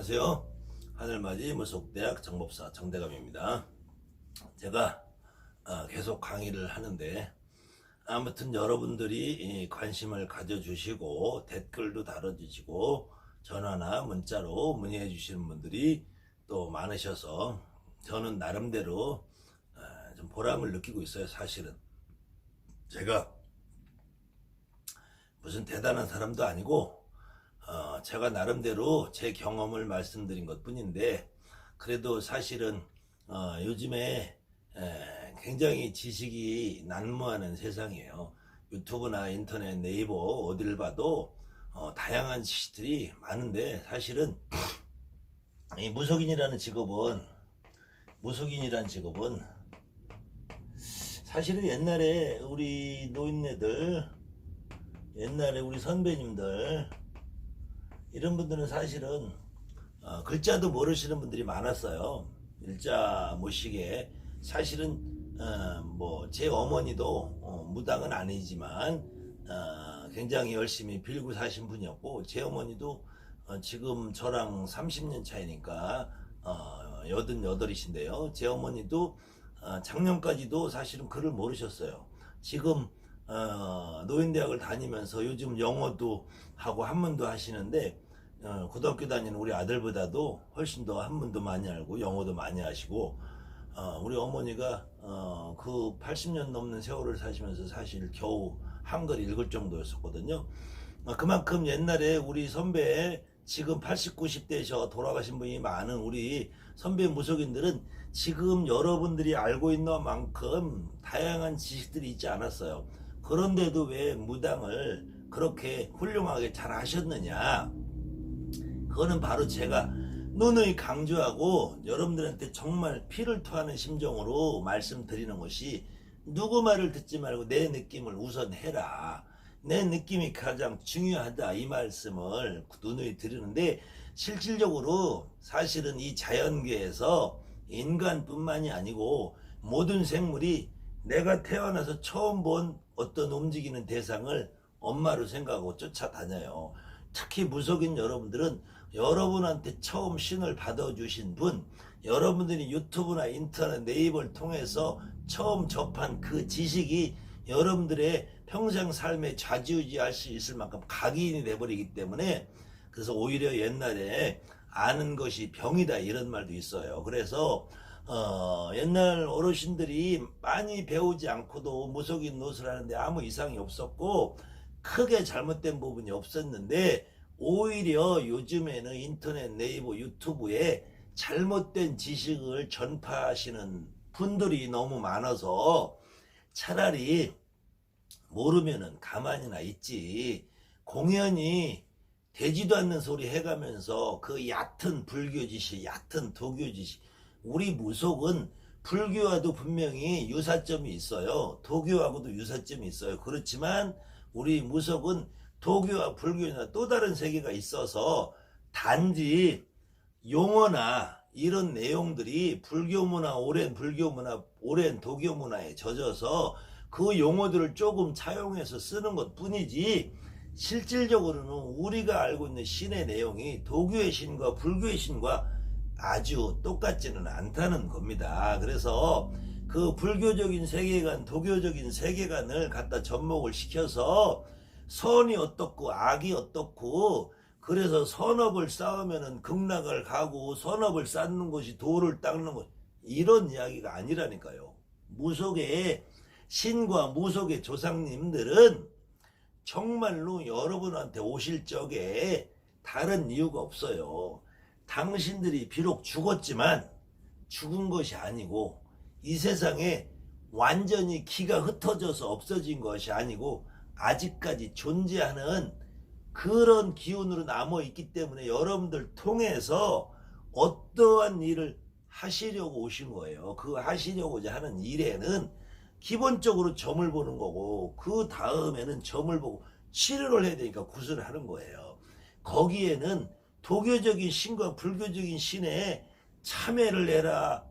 안녕하세요. 하늘맞이 무속대학 정법사 정대감입니다. 제가 계속 강의를 하는데 아무튼 여러분들이 관심을 가져주시고 댓글도 달아주시고 전화나 문자로 문의해 주시는 분들이 또 많으셔서 저는 나름대로 좀 보람을 느끼고 있어요. 사실은 제가 무슨 대단한 사람도 아니고 제가 나름대로 제 경험을 말씀드린 것 뿐인데, 그래도 사실은 요즘에 굉장히 지식이 난무하는 세상이에요. 유튜브나 인터넷, 네이버 어디를 봐도 다양한 지식들이 많은데, 사실은 이 무속인이라는 직업은 사실은 옛날에 우리 노인네들, 옛날에 우리 선배님들, 이런 분들은 사실은 글자도 모르시는 분들이 많았어요. 일자 모시게 사실은 뭐 제 어머니도 무당은 아니지만 굉장히 열심히 빌고 사신 분이었고, 제 어머니도 지금 저랑 30년 차이니까 88이신데요. 제 어머니도 작년까지도 사실은 글을 모르셨어요. 지금 노인대학을 다니면서 요즘 영어도 하고 한문도 하시는데, 고등학교 다니는 우리 아들보다도 훨씬 더 한문도 많이 알고 영어도 많이 하시고, 우리 어머니가 그 80년 넘는 세월을 사시면서 사실 겨우 한글 읽을 정도였었거든요. 그만큼 옛날에 우리 선배, 지금 80, 90대셔 돌아가신 분이 많은 우리 선배 무속인들은 지금 여러분들이 알고 있는 만큼 다양한 지식들이 있지 않았어요. 그런데도 왜 무당을 그렇게 훌륭하게 잘 하셨느냐? 그거는 바로 제가 누누이 강조하고 여러분들한테 정말 피를 토하는 심정으로 말씀드리는 것이, 누구 말을 듣지 말고 내 느낌을 우선 해라, 내 느낌이 가장 중요하다, 이 말씀을 누누이 드리는데, 실질적으로 사실은 이 자연계에서 인간뿐만이 아니고 모든 생물이 내가 태어나서 처음 본 어떤 움직이는 대상을 엄마로 생각하고 쫓아다녀요. 특히 무속인 여러분들은 여러분한테 처음 신을 받아주신 분, 여러분들이 유튜브나 인터넷, 네이버를 통해서 처음 접한 그 지식이 여러분들의 평생 삶에 좌지우지할 수 있을 만큼 각인이 돼버리기 때문에, 그래서 오히려 옛날에 아는 것이 병이다, 이런 말도 있어요. 그래서 옛날 어르신들이 많이 배우지 않고도 무속인 노릇을 하는데 아무 이상이 없었고 크게 잘못된 부분이 없었는데, 오히려 요즘에는 인터넷, 네이버, 유튜브에 잘못된 지식을 전파하시는 분들이 너무 많아서 차라리 모르면은 가만히나 있지, 공연히 되지도 않는 소리 해가면서 그 얕은 불교 지식, 얕은 도교 지식, 우리 무속은 불교와도 분명히 유사점이 있어요. 도교하고도 유사점이 있어요. 그렇지만 우리 무속은 도교와 불교나 또 다른 세계가 있어서, 단지 용어나 이런 내용들이 불교 문화, 오랜 불교 문화, 오랜 도교 문화에 젖어서 그 용어들을 조금 차용해서 쓰는 것 뿐이지, 실질적으로는 우리가 알고 있는 신의 내용이 도교의 신과 불교의 신과 아주 똑같지는 않다는 겁니다. 그래서 그 불교적인 세계관, 도교적인 세계관을 갖다 접목을 시켜서 선이 어떻고 악이 어떻고, 그래서 선업을 쌓으면은 극락을 가고 선업을 쌓는 것이 도를 닦는 것, 이런 이야기가 아니라니까요. 무속의 신과 무속의 조상님들은 정말로 여러분한테 오실 적에 다른 이유가 없어요. 당신들이 비록 죽었지만 죽은 것이 아니고, 이 세상에 완전히 기가 흩어져서 없어진 것이 아니고 아직까지 존재하는 그런 기운으로 남아있기 때문에 여러분들 통해서 어떠한 일을 하시려고 오신 거예요. 그 하시려고자 하는 일에는 기본적으로 점을 보는 거고, 그 다음에는 점을 보고 치료를 해야 되니까 구슬을 하는 거예요. 거기에는 도교적인 신과 불교적인 신에 참회를 해라,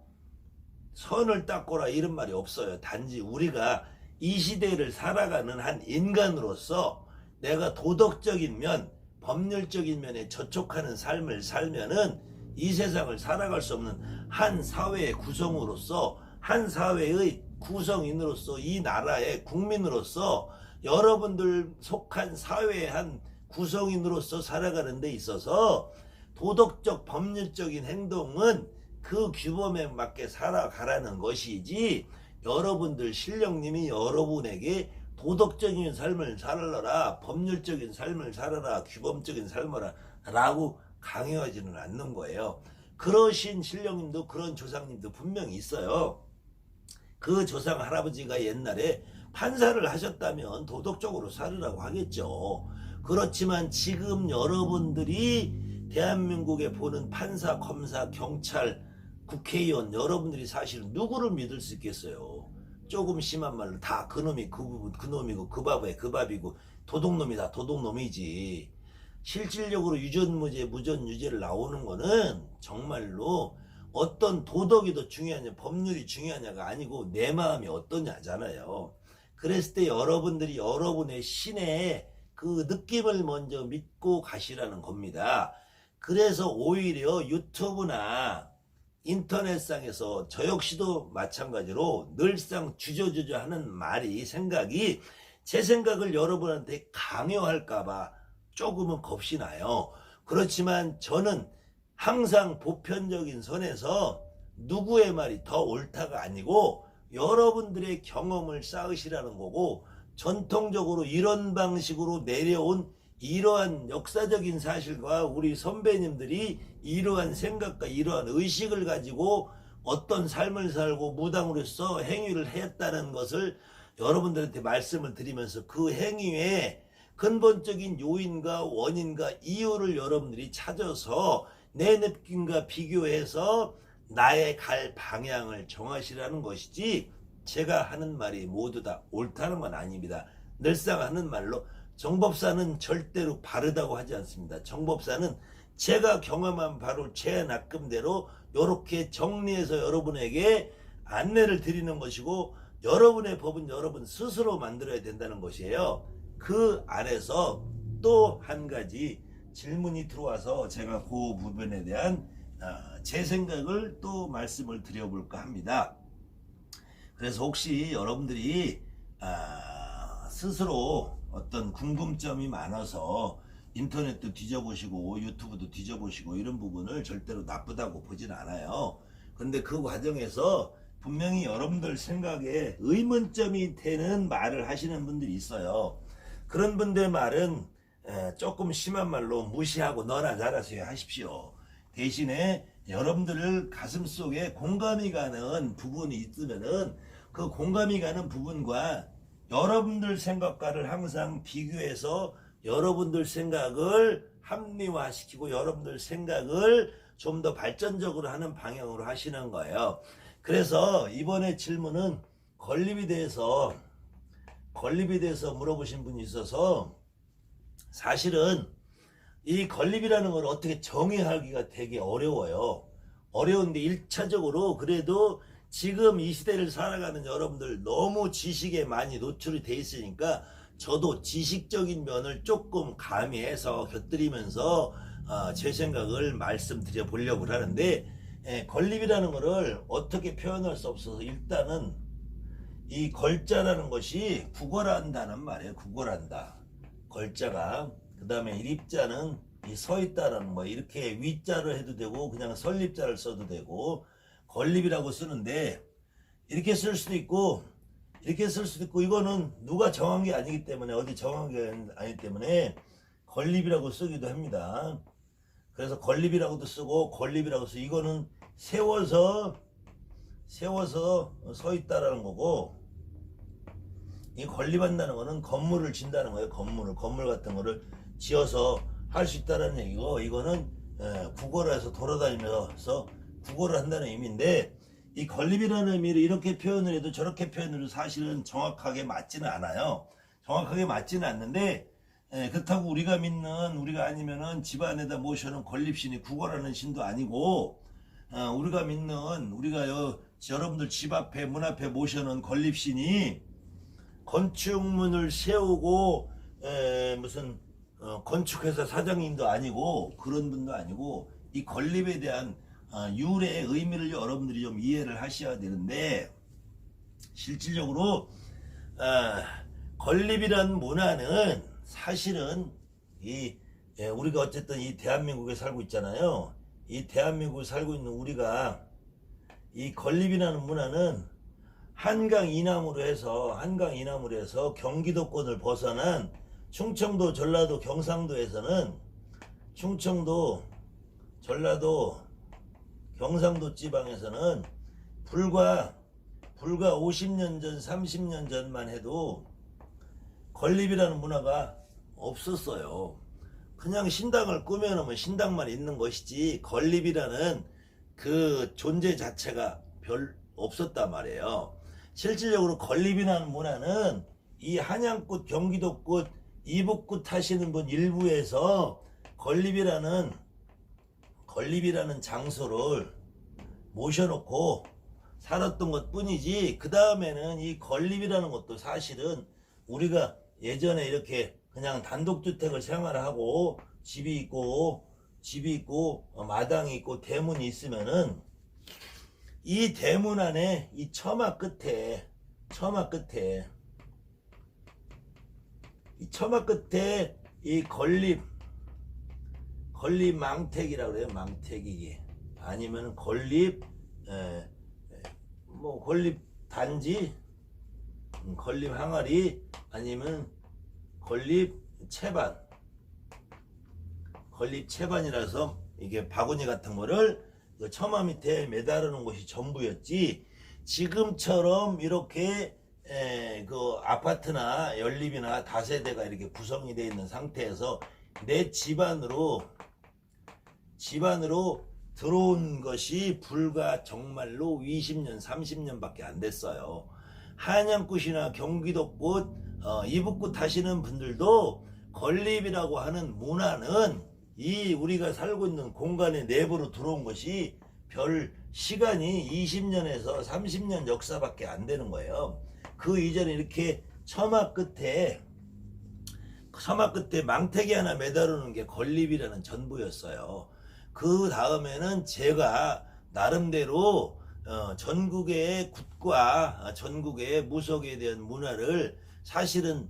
선을 닦거라, 이런 말이 없어요. 단지 우리가 이 시대를 살아가는 한 인간으로서 내가 도덕적인 면, 법률적인 면에 저촉하는 삶을 살면은 이 세상을 살아갈 수 없는 한 사회의 구성으로서, 한 사회의 구성인으로서, 이 나라의 국민으로서, 여러분들 속한 사회의 한 구성인으로서 살아가는 데 있어서 도덕적 법률적인 행동은 그 규범에 맞게 살아가라는 것이지, 여러분들 신령님이 여러분에게 도덕적인 삶을 살아라, 법률적인 삶을 살아라, 규범적인 삶을 라고 강요하지는 않는 거예요. 그러신 신령님도 그런 조상님도 분명히 있어요. 그 조상 할아버지가 옛날에 판사를 하셨다면 도덕적으로 살으라고 하겠죠. 그렇지만 지금 여러분들이 대한민국에 보는 판사, 검사, 경찰, 국회의원, 여러분들이 사실 누구를 믿을 수 있겠어요? 조금 심한 말로 다 그놈이 그 부분, 그놈이고 그 밥에 그 밥이고 도둑놈이다 도둑놈이지. 실질적으로 유전무죄, 무전유죄를 나오는 거는 정말로 어떤 도덕이 더 중요하냐, 법률이 중요하냐가 아니고 내 마음이 어떠냐잖아요. 그랬을 때 여러분들이 여러분의 신의 그 느낌을 먼저 믿고 가시라는 겁니다. 그래서 오히려 유튜브나 인터넷상에서 저 역시도 마찬가지로 늘상 주저주저 하는 말이, 생각이, 제 생각을 여러분한테 강요할까봐 조금은 겁이 나요. 그렇지만 저는 항상 보편적인 선에서 누구의 말이 더 옳다가 아니고 여러분들의 경험을 쌓으시라는 거고, 전통적으로 이런 방식으로 내려온 이러한 역사적인 사실과 우리 선배님들이 이러한 생각과 이러한 의식을 가지고 어떤 삶을 살고 무당으로서 행위를 했다는 것을 여러분들한테 말씀을 드리면서 그 행위에 근본적인 요인과 원인과 이유를 여러분들이 찾아서 내 느낌과 비교해서 나의 갈 방향을 정하시라는 것이지, 제가 하는 말이 모두 다 옳다는 건 아닙니다. 늘상 하는 말로 정법사는 절대로 바르다고 하지 않습니다. 정법사는 제가 경험한 바로 제 낚음대로 이렇게 정리해서 여러분에게 안내를 드리는 것이고, 여러분의 법은 여러분 스스로 만들어야 된다는 것이에요. 그 안에서 또 한 가지 질문이 들어와서 제가 그 부분에 대한 제 생각을 또 말씀을 드려볼까 합니다. 그래서 혹시 여러분들이 스스로 어떤 궁금점이 많아서 인터넷도 뒤져보시고 유튜브도 뒤져보시고 이런 부분을 절대로 나쁘다고 보진 않아요. 근데 그 과정에서 분명히 여러분들 생각에 의문점이 되는 말을 하시는 분들이 있어요. 그런 분들의 말은 조금 심한 말로 무시하고 너나 잘하세요 하십시오. 대신에 여러분들 가슴속에 공감이 가는 부분이 있으면은 그 공감이 가는 부분과 여러분들 생각과를 항상 비교해서 여러분들 생각을 합리화시키고 여러분들 생각을 좀 더 발전적으로 하는 방향으로 하시는 거예요. 그래서 이번에 질문은 건립에 대해서 물어보신 분이 있어서, 사실은 이 건립이라는 걸 어떻게 정의하기가 되게 어려워요. 어려운데 1차적으로 그래도 지금 이 시대를 살아가는 여러분들 너무 지식에 많이 노출이 돼 있으니까 저도 지식적인 면을 조금 가미해서 곁들이면서 제 생각을 말씀드려 보려고 하는데, 건립이라는 것을 어떻게 표현할 수 없어서 일단은 이 걸자라는 것이 구걸한다는 말이에요. 구걸한다. 걸자가. 그 다음에 일입자는 이 서 있다라는 거, 이렇게 위자를 해도 되고 그냥 설립자를 써도 되고 건립이라고 쓰는데, 이렇게 쓸 수도 있고 이렇게 쓸 수도 있고, 이거는 누가 정한 게 아니기 때문에, 어디 정한 게 아니기 때문에 건립이라고 쓰기도 합니다. 그래서 건립이라고도 쓰고 건립이라고 쓰고, 이거는 세워서 서 있다라는 거고, 이 건립한다는 거는 건물을 진다는 거예요. 건물 같은 거를 지어서 할 수 있다는 얘기고, 이거는 구걸해서 돌아다니면서 구걸을 한다는 의미인데, 이 건립이라는 의미를 이렇게 표현을 해도 저렇게 표현을 해도 사실은 정확하게 맞지는 않아요. 정확하게 맞지는 않는데, 그렇다고 우리가 믿는, 우리가 아니면은 집안에다 모셔놓은 건립신이 구걸하는 신도 아니고, 우리가 믿는, 여러분들 집 앞에 문 앞에 모셔놓은 건립신이 건축문을 세우고 무슨 건축회사 사장님도 아니고 그런 분도 아니고 이 건립에 대한 유래의 의미를 여러분들이 좀 이해를 하셔야 되는데 실질적으로 건립이란 문화는 사실은 우리가 어쨌든 이 대한민국에 살고 있잖아요. 이 대한민국에 살고 있는 우리가 이 건립이라는 문화는 한강 이남으로 해서 경기도권을 벗어난 충청도, 전라도, 경상도에서는 충청도, 전라도, 경상도 지방에서는 불과 50년 전, 30년 전만 해도 건립이라는 문화가 없었어요. 그냥 신당을 꾸며놓으면 신당만 있는 것이지 건립이라는 그 존재 자체가 별 없었단 말이에요. 실질적으로 건립이라는 문화는 이 한양꽃, 경기도꽃, 이북꽃 하시는 분 일부에서 건립이라는 장소를 모셔놓고 살았던 것 뿐이지, 그 다음에는 이 건립이라는 것도 사실은 우리가 예전에 이렇게 그냥 단독주택을 생활하고 집이 있고 마당이 있고 대문이 있으면은 이 대문 안에 이 처마 끝에 이 건립 망택이라고 그래요. 망택이 아니면 건립 건립 단지, 건립 항아리, 아니면 건립 채반이라서 이게 바구니 같은 거를 그 처마 밑에 매달아 놓은 것이 전부였지, 지금처럼 이렇게 그 아파트나 연립이나 다세대가 이렇게 구성이 되어 있는 상태에서 내 집안으로 들어온 것이 불과 정말로 20년 30년밖에 안 됐어요. 한양꽃이나 경기도꽃, 이북꽃 하시는 분들도 건립이라고 하는 문화는 이 우리가 살고 있는 공간의 내부로 들어온 것이 별 시간이 20년에서 30년 역사밖에 안 되는 거예요. 그 이전에 이렇게 처마 끝에 망태기 하나 매달아놓은 게 건립이라는 전부였어요. 그 다음에는 제가 나름대로 전국의 굿과 전국의 무속에 대한 문화를 사실은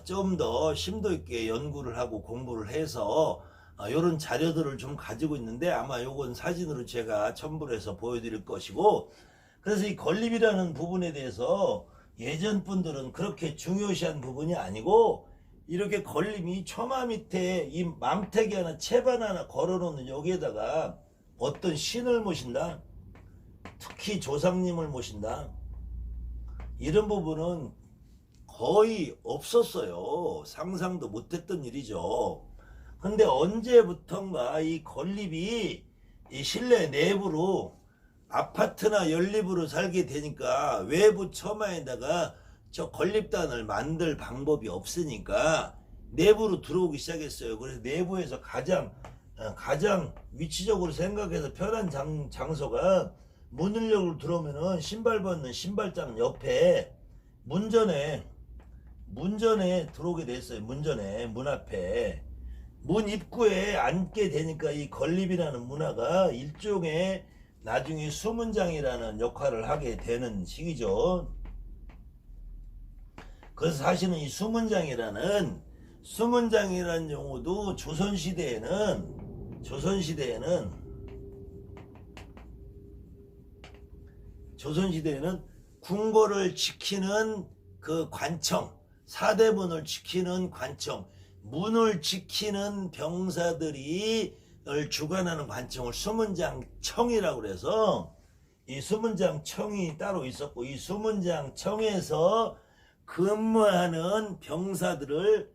좀 더 심도 있게 연구를 하고 공부를 해서 이런 자료들을 좀 가지고 있는데, 아마 요건 사진으로 제가 첨부를 해서 보여드릴 것이고, 그래서 이 건립이라는 부분에 대해서 예전 분들은 그렇게 중요시한 부분이 아니고, 이렇게 건립이 처마 밑에 이 망태기 하나 채반 하나 걸어놓는 여기에다가 어떤 신을 모신다, 특히 조상님을 모신다, 이런 부분은 거의 없었어요. 상상도 못했던 일이죠. 근데 언제부턴가 이 건립이 이 실내 내부로 아파트나 연립으로 살게 되니까 외부 처마에다가 저 건립단을 만들 방법이 없으니까 내부로 들어오기 시작했어요. 그래서 내부에서 가장 위치적으로 생각해서 편한 장소가 문을역으로 들어오면은 신발 벗는 신발장 옆에 문전에 들어오게 됐어요. 문 앞에 문 입구에 앉게 되니까 이 건립이라는 문화가 일종의 나중에 수문장이라는 역할을 하게 되는 시기죠. 그래서 사실은 이 수문장이라는 용어도 조선시대에는 궁궐을 지키는 그 관청, 사대문을 지키는 관청, 문을 지키는 병사들이 주관하는 관청을 수문장청이라고 그래서 이 수문장청이 따로 있었고, 이 수문장청에서 근무하는 병사들을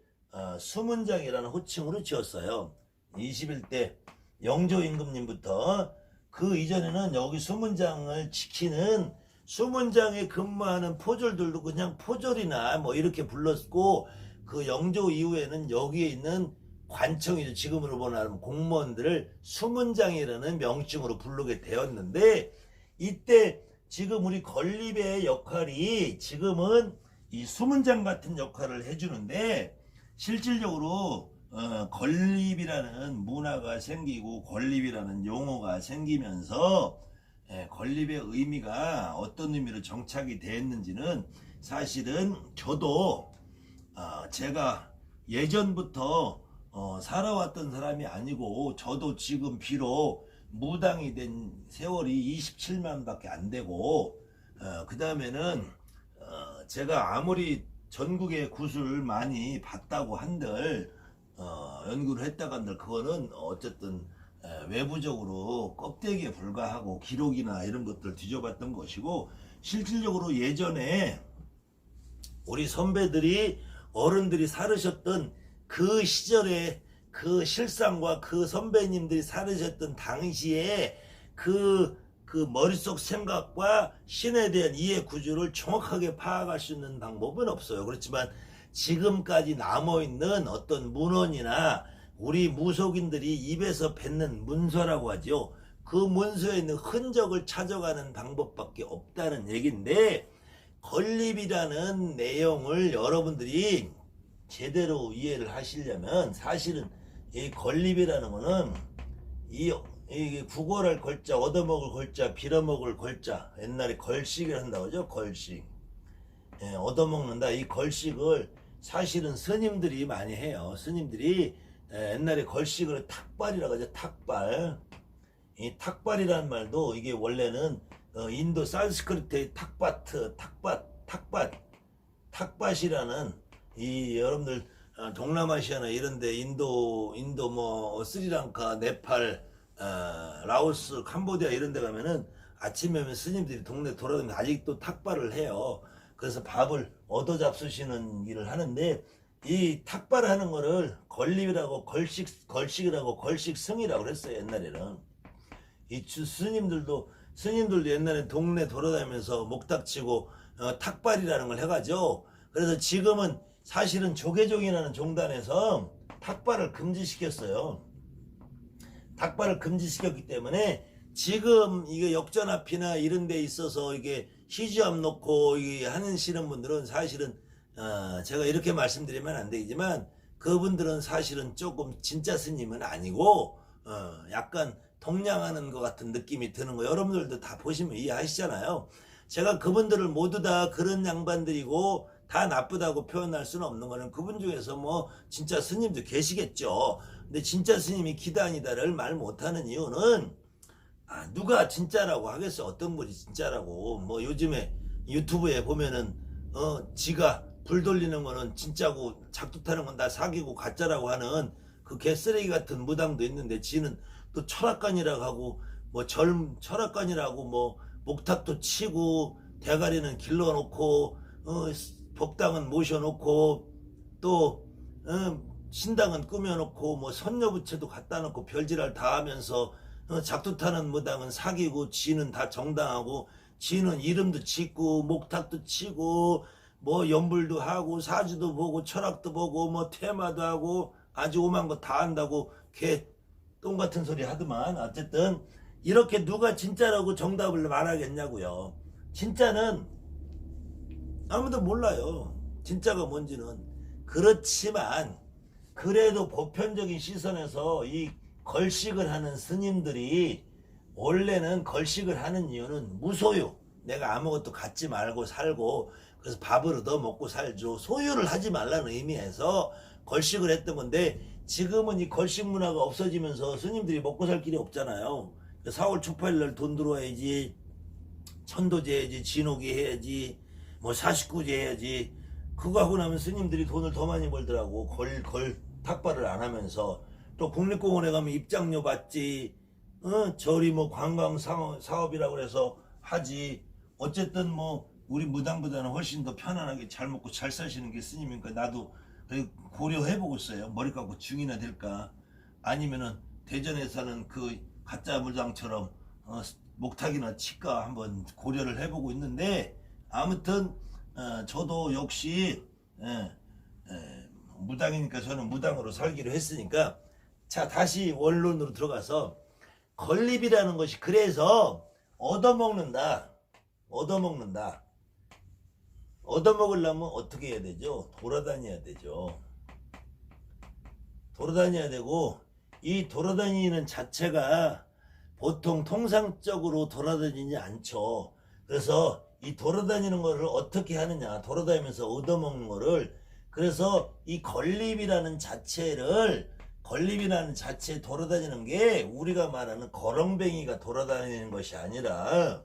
수문장이라는 호칭으로 지었어요. 21대 영조 임금님부터 그 이전에는 여기 수문장을 지키는 수문장에 근무하는 포졸들도 그냥 포졸이나 뭐 이렇게 불렀고, 그 영조 이후에는 여기에 있는 관청이죠. 지금으로 보면 공무원들을 수문장이라는 명칭으로 부르게 되었는데, 이때 지금 우리 건립의 역할이 지금은 이 수문장 같은 역할을 해주는데, 실질적으로 건립이라는 문화가 생기고 건립이라는 용어가 생기면서 건립의 의미가 어떤 의미로 정착이 되었는지는 사실은 저도 제가 예전부터 살아왔던 사람이 아니고 저도 지금 비록 무당이 된 세월이 27년밖에 안 되고 그 다음에는 제가 아무리 전국의 굿을 많이 봤다고 한들 연구를 했다고 한들 그거는 어쨌든 외부적으로 껍데기에 불과하고 기록이나 이런 것들 뒤져봤던 것이고 실질적으로 예전에 우리 선배들이 어른들이 살으셨던 그 시절에 그 실상과 그 선배님들이 살으셨던 당시에 그 머릿속 생각과 신에 대한 이해 구조를 정확하게 파악할 수 있는 방법은 없어요. 그렇지만 지금까지 남아있는 어떤 문헌이나 우리 무속인들이 입에서 뱉는 문서라고 하죠. 그 문서에 있는 흔적을 찾아가는 방법밖에 없다는 얘기인데 건립이라는 내용을 여러분들이 제대로 이해를 하시려면 사실은 이 건립이라는 거는 이 국어를 걸자, 얻어먹을 걸자, 빌어먹을 걸자, 옛날에 걸식을 한다고 하죠. 걸식. 얻어먹는다. 이 걸식을 사실은 스님들이 많이 해요. 스님들이 옛날에 걸식을 탁발이라고 하죠. 탁발. 이 탁발이라는 말도 이게 원래는 인도 산스크리트의 탁밭이라는 이 여러분들 동남아시아나 이런데 인도 뭐 스리랑카, 네팔, 라오스, 캄보디아 이런 데 가면은 아침에 오면 스님들이 동네 돌아다니면서 아직도 탁발을 해요. 그래서 밥을 얻어 잡수시는 일을 하는데 이 탁발 하는 거를 건립이라고 걸식이라고 걸식승이라고 그랬어요. 옛날에는 이 스님들도 옛날에 동네 돌아다니면서 목탁치고 탁발이라는 걸 해가지고 그래서 지금은 사실은 조계종이라는 종단에서 탁발을 금지시켰어요. 탁발을 금지시켰기 때문에 지금 이게 역전 앞이나 이런 데 있어서 이게 희주암 놓고 이게 하시는 분들은 사실은 제가 이렇게 말씀드리면 안 되지만 그분들은 사실은 조금 진짜 스님은 아니고 약간 동냥하는 것 같은 느낌이 드는 거 여러분들도 다 보시면 이해하시잖아요. 제가 그분들을 모두 다 그런 양반들이고 다 나쁘다고 표현할 수는 없는 거는 그분 중에서 뭐 진짜 스님도 계시겠죠. 근데 진짜 스님이 기단이다를 말 못하는 이유는 누가 진짜라고 하겠어. 어떤 분이 진짜라고. 뭐 요즘에 유튜브에 보면은 지가 불 돌리는 거는 진짜고 작두 타는 건 다 사기고 가짜라고 하는 그 개쓰레기 같은 무당도 있는데 지는 또 철학관이라고 하고 뭐 철학관이라고 뭐 목탁도 치고 대가리는 길러놓고 법당은 모셔놓고 또 신당은 꾸며놓고 뭐 선녀부채도 갖다 놓고 별지랄 다 하면서 작두 타는 무당은 사기고 지는 다 정당하고 지는 이름도 짓고 목탁도 치고 뭐 연불도 하고 사주도 보고 철학도 보고 뭐 테마도 하고 아주 오만 거 다 한다고 개 똥 같은 소리 하더만 어쨌든 이렇게 누가 진짜라고 정답을 말하겠냐고요. 진짜는 아무도 몰라요. 진짜가 뭔지는. 그렇지만 그래도 보편적인 시선에서 이 걸식을 하는 스님들이 원래는 걸식을 하는 이유는 무소유. 내가 아무것도 갖지 말고 살고 그래서 밥을 얻어 먹고 살죠. 소유를 하지 말라는 의미에서 걸식을 했던 건데 지금은 이 걸식 문화가 없어지면서 스님들이 먹고 살 길이 없잖아요. 4월 초파일 날 돈 들어와야지, 천도제 해야지, 진옥이 해야지, 뭐 49제 해야지. 그거 하고 나면 스님들이 돈을 더 많이 벌더라고. 탁발을 안 하면서. 또 국립공원에 가면 입장료 받지, 저리 뭐 관광 사업이라고 해서 하지. 어쨌든 뭐 우리 무당보다는 훨씬 더 편안하게 잘 먹고 잘 사시는 게 스님이니까 나도 고려해보고 있어요. 머리 깎고 중이나 될까. 아니면은 대전에 사는 그 가짜 무당처럼 목탁이나 칠까 한번 고려를 해보고 있는데 아무튼 저도 역시 무당이니까 저는 무당으로 살기로 했으니까 자 다시 원론으로 들어가서 건립이라는 것이 그래서 얻어먹는다. 얻어먹으려면 어떻게 해야 되죠? 돌아다녀야 되죠. 돌아다녀야 되고, 이 돌아다니는 자체가 보통 통상적으로 돌아다니지 않죠. 그래서 이 돌아다니는 거를 어떻게 하느냐, 돌아다니면서 얻어먹는 거를, 그래서 이 건립이라는 자체 돌아다니는 게 우리가 말하는 거렁뱅이가 돌아다니는 것이 아니라,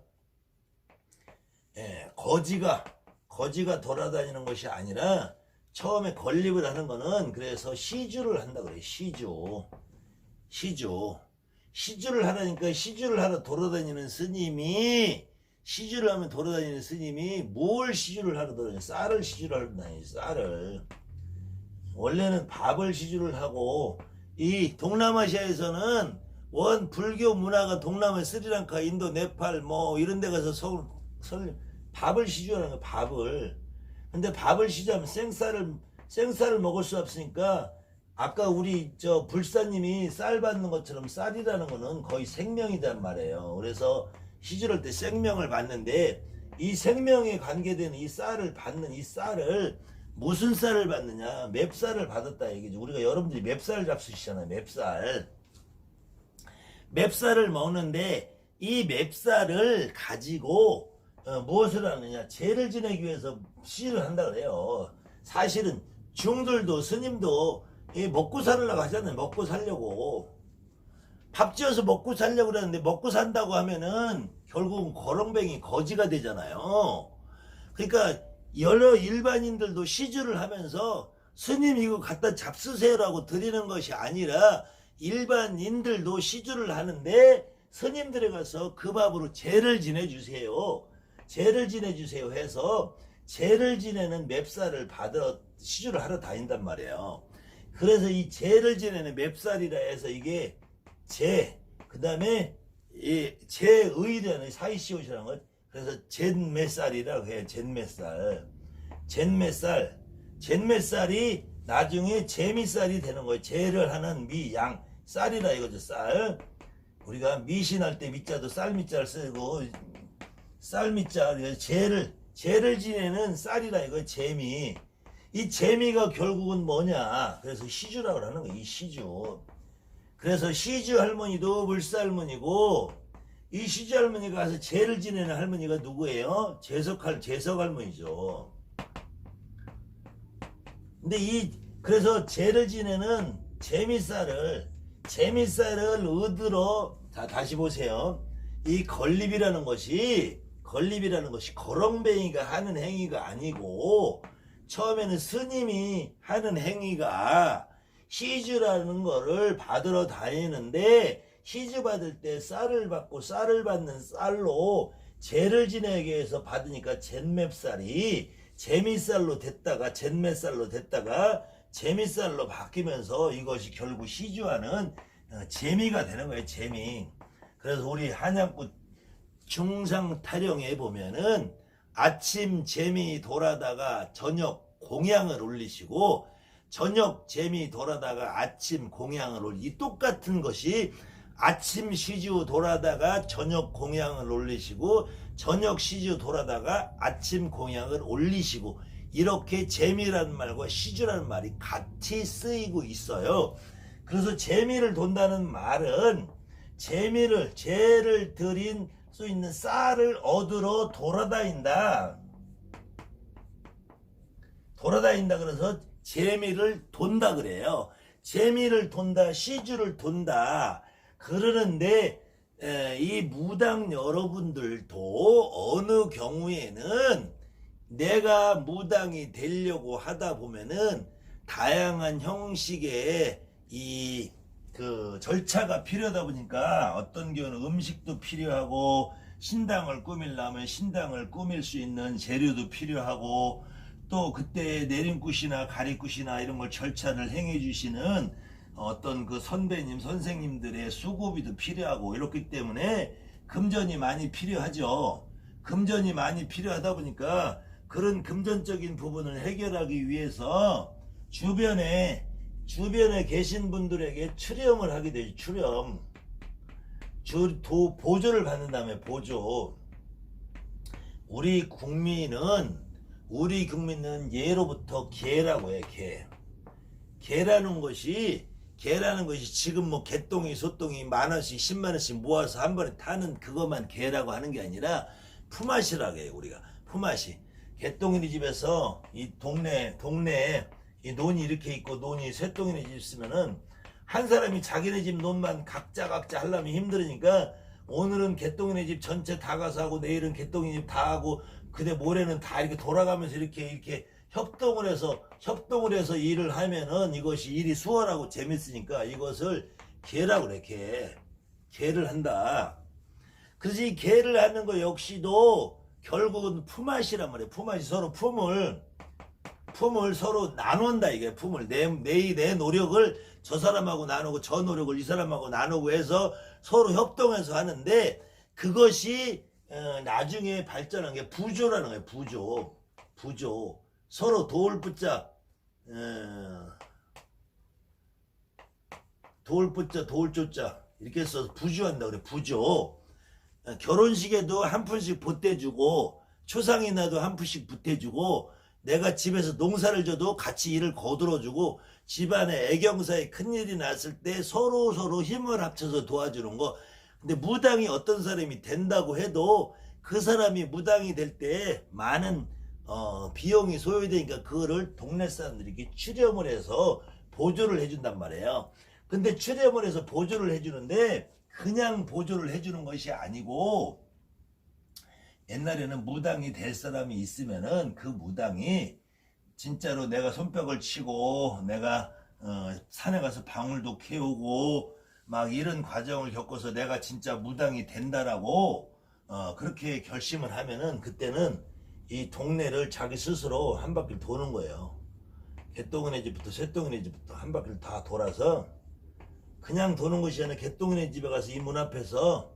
거지가 돌아다니는 것이 아니라, 처음에 건립을 하는 거는 그래서 시주를 한다 그래요. 시주를 하라니까. 시주를 하러 돌아다니는 스님이, 시주를 하면 돌아다니는 스님이 뭘 시주를 하러 돌아다니냐, 쌀을 시주를 하러 다니죠. 쌀을. 원래는 밥을 시주를 하고, 이 동남아시아에서는 원 불교 문화가 동남아, 스리랑카, 인도, 네팔 뭐 이런 데 가서 밥을 시주하는 거예요. 밥을. 근데 밥을 시주하면 생쌀을 먹을 수 없으니까, 아까 우리 저 불사님이 쌀 받는 것처럼 쌀이라는 거는 거의 생명이란 말이에요. 그래서 시주할 때 생명을 받는데, 이 생명에 관계되는 이 쌀을 받는 이 쌀을, 무슨 쌀을 받느냐, 맵쌀을 받았다 얘기죠. 우리가 여러분들이 맵쌀 잡수시잖아요. 맵쌀을 먹는데, 이 맵쌀을 가지고 무엇을 하느냐, 죄를 지내기 위해서 시주를 한다 그래요. 사실은 중들도 스님도 먹고 살려고 하잖아요. 먹고 살려고 밥 지어서 먹고 살려고 그러는데, 먹고 산다고 하면은 결국은 거렁뱅이, 거지가 되잖아요. 그러니까 여러 일반인들도 시주를 하면서 스님 이거 갖다 잡수세요라고 드리는 것이 아니라, 일반인들도 시주를 하는데 스님들에 가서 그 밥으로 죄를 지내주세요 해서, 죄를 지내는 맵쌀을 받으러 시주를 하러 다닌단 말이에요. 그래서 이 죄를 지내는 맵쌀이라 해서 이게 그 다음에 이 죄의라는 사이시옷이라는 것, 그래서 잿매쌀이라고 해요. 잿매쌀이 나중에 재미쌀이 되는 거예요. 죄를 하는 양, 쌀이라 이거죠. 쌀. 우리가 미신할 때 미자도 쌀미자를 쓰고, 쌀미자, 죄를 지내는 쌀이라 이거, 재미. 이 재미가 결국은 뭐냐, 그래서 시주라고 하는 거예요. 이 시주. 그래서 시주 할머니도 물사 할머니고, 이 시주 할머니가 가서 죄를 지내는 할머니가 누구예요? 재석 할머니죠. 근데 그래서 죄를 지내는 재미쌀을 얻으러, 다시 보세요. 이 건립이라는 것이 거렁뱅이가 하는 행위가 아니고, 처음에는 스님이 하는 행위가 시주라는 거를 받으러 다니는데, 시주 받을 때 쌀을 받고, 쌀을 받는 쌀로 죄를 지내기 위해서 받으니까 잿맵쌀이 재미쌀로 됐다가 잿매쌀로 됐다가 재미쌀로 바뀌면서, 이것이 결국 시주하는 재미가 되는 거예요. 재미. 그래서 우리 한양구 중상타령에 보면은 아침 재미 돌아다가 저녁 공양을 올리시고, 저녁 재미 돌아다가 아침 공양을 올리시, 똑같은 것이 아침 시주 돌아다가 저녁 공양을 올리시고, 저녁 시주 돌아다가 아침 공양을 올리시고, 이렇게 재미라는 말과 시주라는 말이 같이 쓰이고 있어요. 그래서 재미를 돈다는 말은 죄를 드린 수 있는 쌀을 얻으러 돌아다닌다. 그래서 재미를 돈다 그래요. 재미를 돈다, 시주를 돈다 그러는데, 이 무당 여러분들도 어느 경우에는 내가 무당이 되려고 하다 보면은 다양한 형식의 그 절차가 필요하다 보니까, 어떤 경우는 음식도 필요하고, 신당을 꾸밀려면 신당을 꾸밀 수 있는 재료도 필요하고, 또 그때 내림굿이나 가리굿이나 이런 걸 절차를 행해 주시는 어떤 그 선배님, 선생님들의 수고비도 필요하고, 이렇기 때문에 금전이 많이 필요하죠. 금전이 많이 필요하다 보니까 그런 금전적인 부분을 해결하기 위해서 주변에 계신 분들에게 출염을 하게 되죠. 출염. 보조를 받는다며, 보조. 우리 국민은 예로부터 개라고 해요. 개라는 것이 개라는 것이 지금 뭐 개똥이 소똥이 만 원씩 10만 원씩 모아서 한 번에 타는 그것만 개라고 하는 게 아니라 품앗이라고 해요. 우리가 품앗이. 개똥이네 집에서 이 동네에 이 논이 이렇게 있고 논이 쇠똥이네 집 있으면은 한 사람이 자기네 집 논만 각자 하려면 힘들으니까 오늘은 개똥이네 집 전체 다 가서 하고 내일은 개똥이네 집 다 하고 그대 모레는 다 이렇게 돌아가면서 이렇게 협동을 해서 일을 하면은 이것이 일이 수월하고 재밌으니까 이것을 개라고 그래. 개를 한다. 그래서 이 개를 하는 거 역시도 결국은 품앗이란 말이에요. 품앗이 서로 품을 서로 나눈다. 이게 품을 내 노력을 저 사람하고 나누고 저 노력을 이 사람하고 나누고 해서 서로 협동해서 하는데 그것이 나중에 발전한 게 부조라는 거예요. 부조. 서로 도울 붙자 도울 조자 이렇게 해서 부조한다 그래. 부조. 결혼식에도 한 푼씩 보태주고 초상이나도 한 푼씩 보태주고 내가 집에서 농사를 져도 같이 일을 거들어주고 집안에 애경사에 큰일이 났을 때 서로 힘을 합쳐서 도와주는 거. 근데 무당이 어떤 사람이 된다고 해도 그 사람이 무당이 될 때 많은 비용이 소요되니까 그거를 동네 사람들이 이렇게 출연을 해서 보조를 해준단 말이에요. 근데 출연을 해서 보조를 해주는데 그냥 보조를 해주는 것이 아니고 옛날에는 무당이 될 사람이 있으면은 그 무당이 진짜로 내가 손뼉을 치고 내가 산에 가서 방울도 캐오고 막 이런 과정을 겪어서 내가 진짜 무당이 된다라고 그렇게 결심을 하면은 그때는 이 동네를 자기 스스로 한 바퀴 도는 거예요. 개똥이네 집부터 쇠똥이네 집부터 한 바퀴를 다 돌아서 그냥 도는 것이 아니라 개똥이네 집에 가서 이 문 앞에서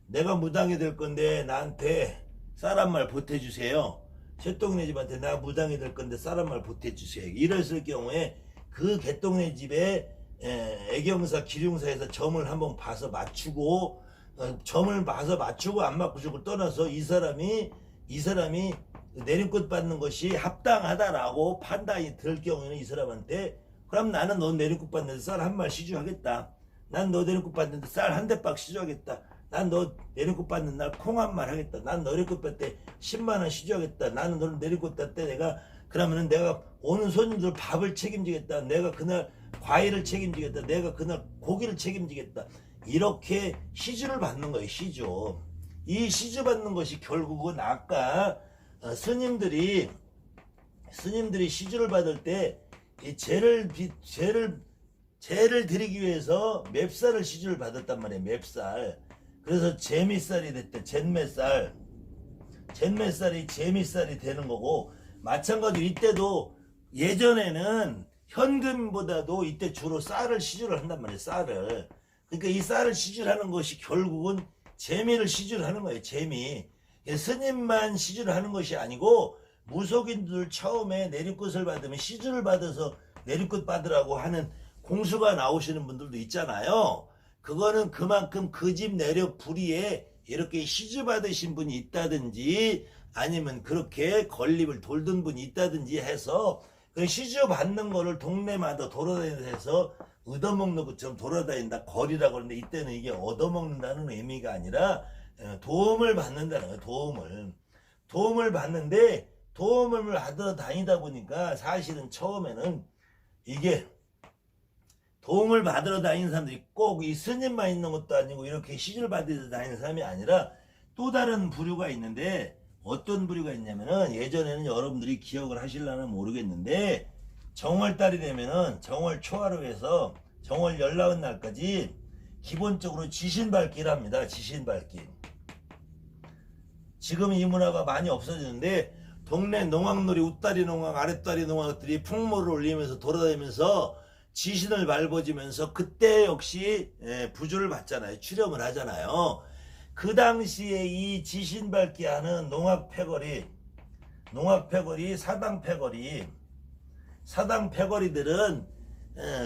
내가 무당이 될 건데 나한테 쌀 한 말 보태주세요. 쇠똥이네 집한테 나 무당이 될 건데 쌀 한 말 보태주세요. 이랬을 경우에 그 개똥이네 집에 애경사 기룡사에서 점을 한번 봐서 맞추고 점을 봐서 맞추고 안 맞추고 떠나서 이 사람이 내림꽃 받는 것이 합당하다라고 판단이 들 경우에는 이 사람한테 그럼 나는 너 내림꽃 받는데 쌀 한 말 시주하겠다. 난 너 내림꽃 받는데 쌀 한 대박 시주하겠다. 난 너 내림꽃 받는 날 콩 한 말 하겠다. 난 너 내림꽃 받을 때 10만 원 시주하겠다. 나는 너를 내림꽃 받을 때 그러면은 내가 오는 손님들 밥을 책임지겠다. 내가 그날 과일을 책임지겠다. 내가 그날 고기를 책임지겠다. 이렇게 시주를 받는 거예요. 시주. 이 시주 받는 것이 결국은 아까 스님들이 시주를 받을 때 이 죄를 드리기 위해서 맵쌀을 시주를 받았단 말이에요. 맵쌀. 그래서 재미쌀이 됐대. 잿매쌀이 재미쌀이 되는 거고 마찬가지로 이때도 예전에는 현금보다도 이때 주로 쌀을 시주를 한단 말이에요. 쌀을. 그러니까 이 쌀을 시주를 하는 것이 결국은 재미를 시주를 하는 거예요. 재미. 스님만 시주를 하는 것이 아니고 무속인들 처음에 내림꽃을 받으면 시주를 받아서 내림꽃 받으라고 하는 공수가 나오시는 분들도 있잖아요. 그거는 그만큼 그 집 내력 불의에 이렇게 시주 받으신 분이 있다든지 아니면 그렇게 건립을 돌던 분이 있다든지 해서 그 시주 받는 거를 동네마다 돌아다니면서 얻어먹는 것처럼 돌아다닌다. 거리라고 하는데 이때는 이게 얻어먹는다는 의미가 아니라 도움을 받는다는 거예요. 도움을 받는데 도움을 받아 다니다 보니까 사실은 처음에는 이게 도움을 받으러 다니는 사람들이 꼭 이 스님만 있는 것도 아니고 이렇게 시주를 받으러 다니는 사람이 아니라 또 다른 부류가 있는데 어떤 부류가 있냐면은 예전에는 여러분들이 기억을 하실려나 모르겠는데 정월달이 되면은 정월 초하루 해서 정월 열나은 날까지 기본적으로 지신밟기를 합니다. 지신밟기. 지금 이 문화가 많이 없어지는데 동네 농악놀이 웃다리 농악 아랫다리 농악들이 풍모를 올리면서 돌아다니면서 지신을 밟아주면서 그때 역시 부조를 받잖아요. 출염을 하잖아요. 그 당시에 이 지신 밟기 하는 농악패거리 사당 패거리들은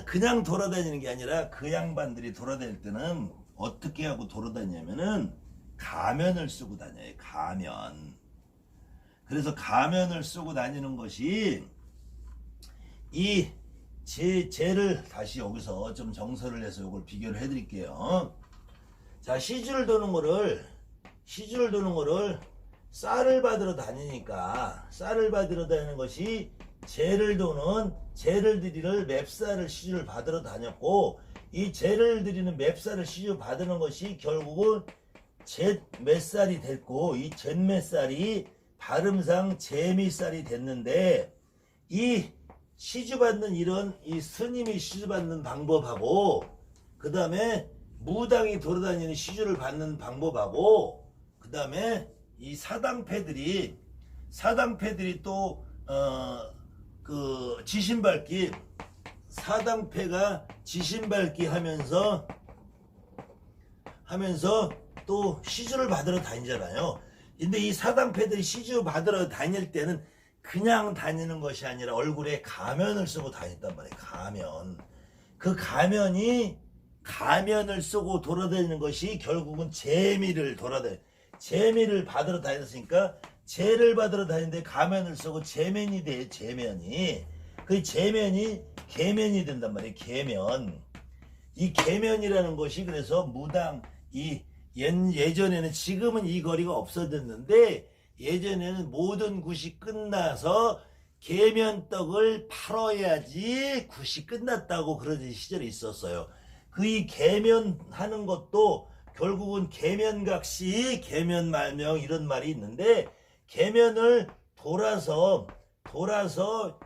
그냥 돌아다니는 게 아니라 그 양반들이 돌아다닐 때는 어떻게 하고 돌아다니냐면은 가면을 쓰고 다녀요. 가면. 그래서 가면을 쓰고 다니는 것이 이 쟤를 다시 여기서 좀 정설을 해서 이걸 비교를 해드릴게요. 자, 시주를 도는 거를 쌀을 받으러 다니니까 쌀을 받으러 다니는 것이 쟤를 도는 쟤를 들이를 맵쌀을 시주를 받으러 다녔고, 이 쟤를 들이는 맵쌀을 시주 받는 것이 결국은 잿met살이 됐고, 이 잿met살이 발음상 재미살이 됐는데, 이 시주받는 이런 이 스님이 시주받는 방법하고, 그 다음에 무당이 돌아다니는 시주를 받는 방법하고, 그 다음에 이 사당패들이 또 그 지신밟기, 사당패가 지신밟기 하면서 또 시주를 받으러 다니잖아요. 근데 이 사당패들이 시주 받으러 다닐 때는 그냥 다니는 것이 아니라 얼굴에 가면을 쓰고 다녔단 말이에요. 가면. 그 가면을 쓰고 돌아다니는 것이 결국은 재미를 받으러 다녔으니까, 재를 받으러 다니는데 가면을 쓰고 재면이 돼. 재면이. 그 재면이 계면이 된단 말이에요. 계면. 이 계면이라는 것이 그래서 무당, 예전에는, 지금은 이 거리가 없어졌는데, 예전에는 모든 굿이 끝나서 계면떡을 팔아야지 굿이 끝났다고 그러던 시절이 있었어요. 그 이 계면하는 것도 결국은 계면각시, 계면말명 이런 말이 있는데, 계면을 돌아서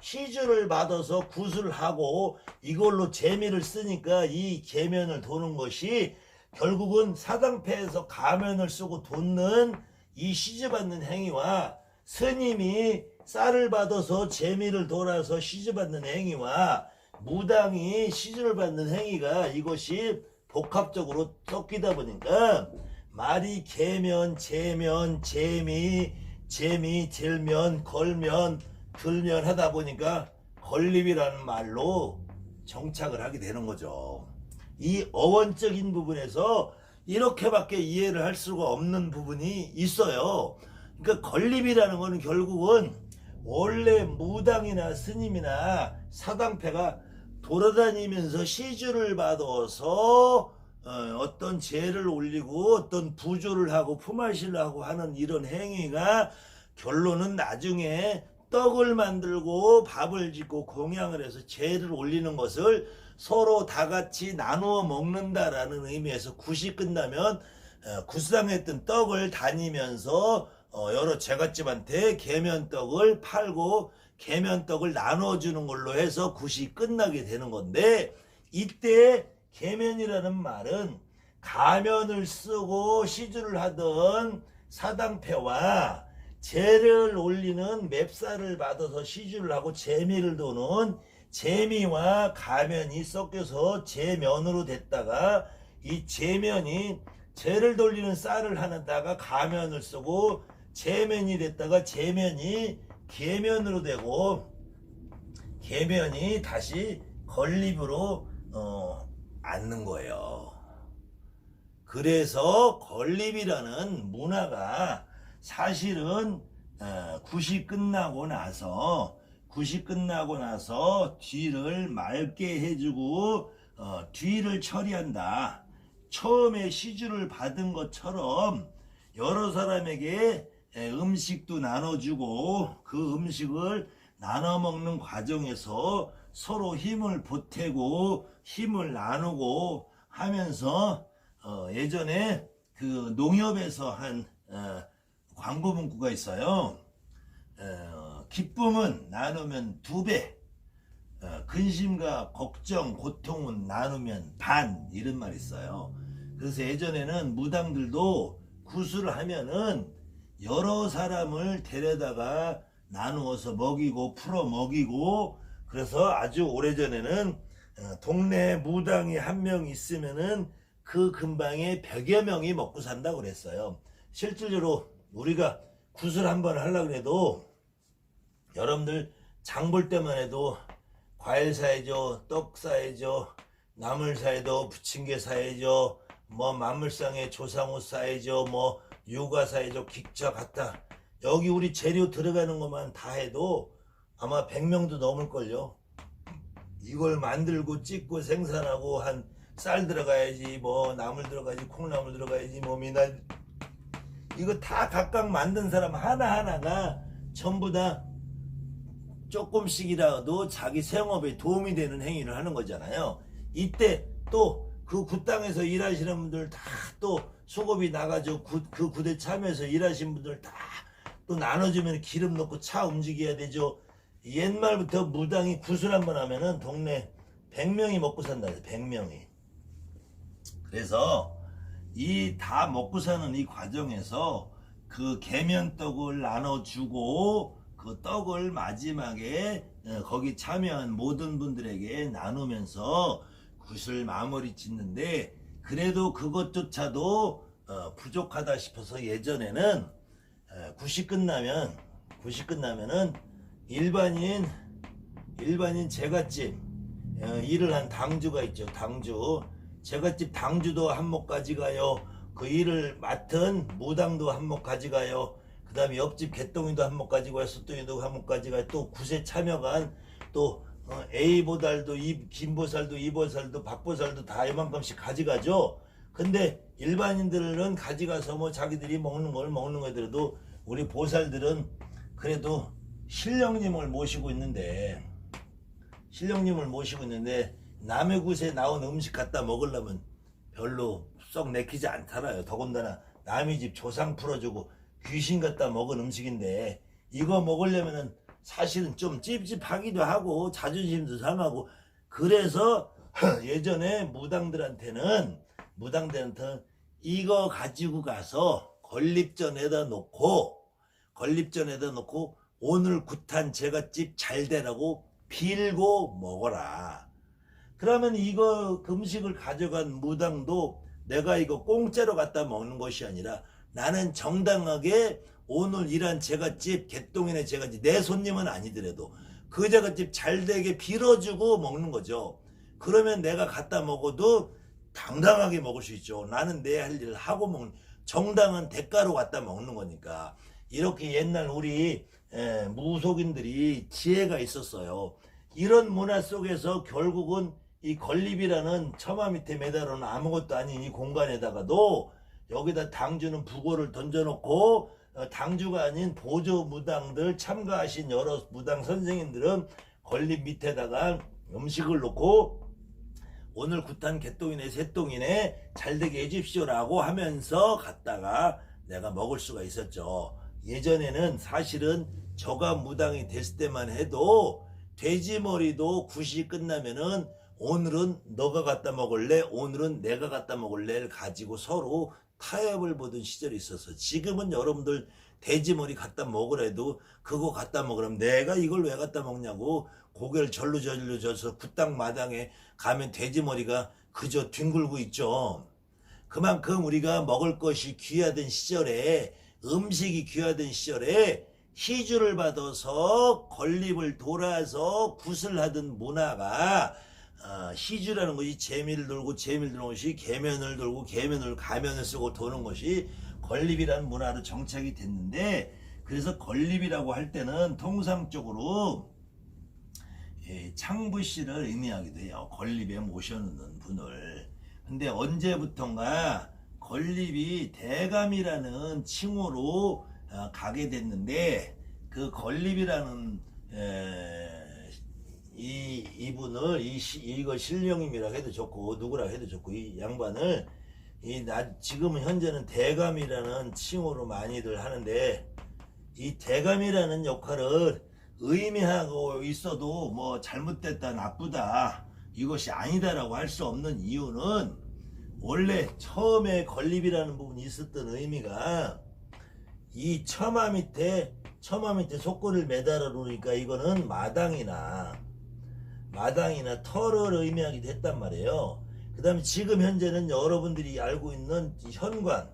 시주를 받아서 굿을 하고 이걸로 재미를 쓰니까 이 계면을 도는 것이 결국은 사당패에서 가면을 쓰고 돋는 이 시주받는 행위와, 스님이 쌀을 받아서 재미를 돌아서 시주받는 행위와, 무당이 시주를 받는 행위가, 이것이 복합적으로 섞이다 보니까 말이 계면, 재면, 재미, 들면, 걸면, 들면 하다 보니까 걸림이라는 말로 정착을 하게 되는 거죠. 이 어원적인 부분에서 이렇게밖에 이해를 할 수가 없는 부분이 있어요. 그러니까 걸림이라는 거는 결국은 원래 무당이나 스님이나 사당패가 돌아다니면서 시주를 받아서 어떤 제를 올리고 어떤 부조를 하고 품앗이를 하고 하는 이런 행위가 결론은 나중에 떡을 만들고 밥을 짓고 공양을 해서 제를 올리는 것을 서로 다 같이 나누어 먹는다라는 의미에서 굿이 끝나면 굿상했던 떡을 다니면서 여러 제갓집한테 계면떡을 팔고 계면떡을 나눠주는 걸로 해서 굿이 끝나게 되는 건데, 이때 계면이라는 말은 가면을 쓰고 시주를 하던 사당패와 제를 올리는 맵쌀을 받아서 시주를 하고 재미를 도는 재미와 가면이 섞여서 재면으로 됐다가, 이 재면이 제를 돌리는 쌀을 하다가 가면을 쓰고 재면이 됐다가 재면이 계면으로 되고 계면이 다시 건립으로 앉는 거예요. 그래서 건립이라는 문화가 사실은 굿이 끝나고 나서 뒤를 맑게 해주고 뒤를 처리한다. 처음에 시주를 받은 것처럼 여러 사람에게 음식도 나눠주고 그 음식을 나눠 먹는 과정에서 서로 힘을 보태고 힘을 나누고 하면서 예전에 그 농협에서 한 광고 문구가 있어요. 기쁨은 나누면 2배, 근심과 걱정, 고통은 나누면 반, 이런 말이 있어요. 그래서 예전에는 무당들도 구슬을 하면은 여러 사람을 데려다가 나누어서 먹이고 풀어 먹이고, 그래서 아주 오래전에는 동네에 무당이 한 명 있으면은 그 근방에 100여 명이 먹고 산다고 그랬어요. 실질적으로 우리가 구슬 한번 하려고 해도 여러분들 장 볼 때만 해도 과일 사야죠, 떡 사야죠, 나물 사야죠, 부침개 사야죠, 뭐 만물상에 조상옷 사야죠, 뭐 유가 사야죠, 기차 갖다, 여기 우리 재료 들어가는 것만 다 해도 아마 100명도 넘을걸요. 이걸 만들고 찢고 생산하고 한 쌀 들어가야지 뭐 나물 들어가야지 콩나물 들어가야지 뭐 미나리 이거 다 각각 만든 사람 하나하나가 전부 다 조금씩이라도 자기 생업에 도움이 되는 행위를 하는 거잖아요. 이때 또 그 굿땅에서 일하시는 분들 다 또 수고비 나가죠. 그 굿에 참여해서 일하신 분들 다 또 나눠주면 기름 넣고 차 움직여야 되죠. 옛말부터 무당이 굿을 한번 하면은 동네 100명이 먹고 산다. 100명이. 그래서 이 다 먹고 사는 이 과정에서 그 계면떡을 나눠주고 그 떡을 마지막에 거기 참여한 모든 분들에게 나누면서 굿을 마무리 짓는데 그래도 그것조차도 부족하다 싶어서 예전에는 굿이 끝나면은 일반인 제갓집 일을 한 당주가 있죠. 당주 제갓집 당주도 한몫 가져가요. 그 일을 맡은 무당도 한몫 가져가요. 그 다음에 옆집 개똥이도 한몫 가지고 숫둥이도 한몫 가져가요. 또 굿에 참여간 또 A보살도 김보살도 이보살도 박보살도 다 이만큼씩 가져가죠. 근데 일반인들은 가져가서 뭐 자기들이 먹는 걸 먹는 거더라도 우리 보살들은 그래도 신령님을 모시고 있는데 남의 굿에 나온 음식 갖다 먹으려면 별로 썩 내키지 않잖아요. 더군다나 남의 집 조상 풀어주고 귀신 갖다 먹은 음식인데 이거 먹으려면은 사실은 좀 찝찝하기도 하고 자존심도 상하고 그래서 예전에 무당들한테는 이거 가지고 가서 건립전에다 놓고 오늘 굿한 제갓집 잘 되라고 빌고 먹어라. 그러면 이거 음식을 가져간 무당도 내가 이거 공짜로 갖다 먹는 것이 아니라 나는 정당하게 오늘 일한 제갓집 개똥이네 제갓집 내 손님은 아니더라도 그 제갓집 잘 되게 빌어주고 먹는 거죠. 그러면 내가 갖다 먹어도 당당하게 먹을 수 있죠. 나는 내 할 일을 하고 먹는 정당한 대가로 갖다 먹는 거니까. 이렇게 옛날 우리 무속인들이 지혜가 있었어요. 이런 문화 속에서 결국은 이 건립이라는 처마 밑에 매달아놓은 아무것도 아닌 이 공간에다가도 여기다 당주는 부고를 던져놓고 당주가 아닌 보조 무당들 참가하신 여러 무당 선생님들은 건립 밑에다가 음식을 놓고 오늘 굿한 개똥이네 새똥이네 잘되게 해줍시오라고 하면서 갔다가 내가 먹을 수가 있었죠. 예전에는 사실은 저가 무당이 됐을 때만 해도 돼지머리도 굿이 끝나면은 오늘은 너가 갖다 먹을래 오늘은 내가 갖다 먹을래를 가지고 서로 타협을 보던 시절이 있어서 지금은 여러분들 돼지머리 갖다 먹으래도 그거 갖다 먹으면 내가 이걸 왜 갖다 먹냐고 고개를 절로 져서 굿땅 마당에 가면 돼지머리가 그저 뒹굴고 있죠. 그만큼 우리가 먹을 것이 귀하던 시절에 음식이 귀하던 시절에 희주를 받아서 건립을 돌아서 굿을 하던 문화가 희주라는 것이 재미를 돌고 재미를 도는 것이 계면을 돌고 계면을 가면을 쓰고 도는 것이 건립이라는 문화로 정착이 됐는데 그래서 건립이라고 할 때는 통상적으로 창부씨를 의미하기도 해요. 건립에 모셔놓는 분을. 근데 언제부턴가 건립이 대감이라는 칭호로 가게 됐는데 그 건립이라는 이분을 이거 신령님이라 해도 좋고 누구라 해도 좋고 이 양반을 지금은 현재는 대감이라는 칭호로 많이들 하는데 이 대감이라는 역할을 의미하고 있어도 뭐 잘못됐다 나쁘다 이것이 아니다라고 할 수 없는 이유는 원래 처음에 건립이라는 부분이 있었던 의미가 이 처마 밑에 속골을 매달아 놓으니까 이거는 마당이나 터를 의미하기도 했단 말이에요. 그 다음에 지금 현재는 여러분들이 알고 있는 현관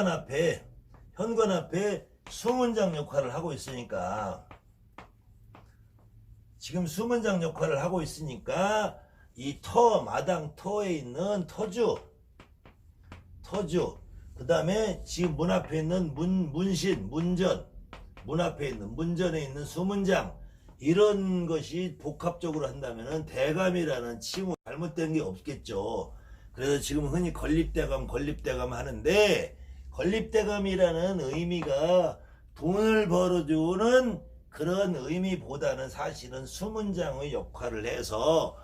앞에 수문장 역할을 하고 있으니까 지금 수문장 역할을 하고 있으니까 이 마당 터에 있는 터주 그 다음에 지금 문 앞에 있는 문전 문 앞에 있는 문전에 있는 수문장 이런 것이 복합적으로 한다면은 대감이라는 칭호 잘못된 게 없겠죠. 그래서 지금 흔히 건립대감 하는데, 건립대감이라는 의미가 돈을 벌어주는 그런 의미보다는 사실은 수문장의 역할을 해서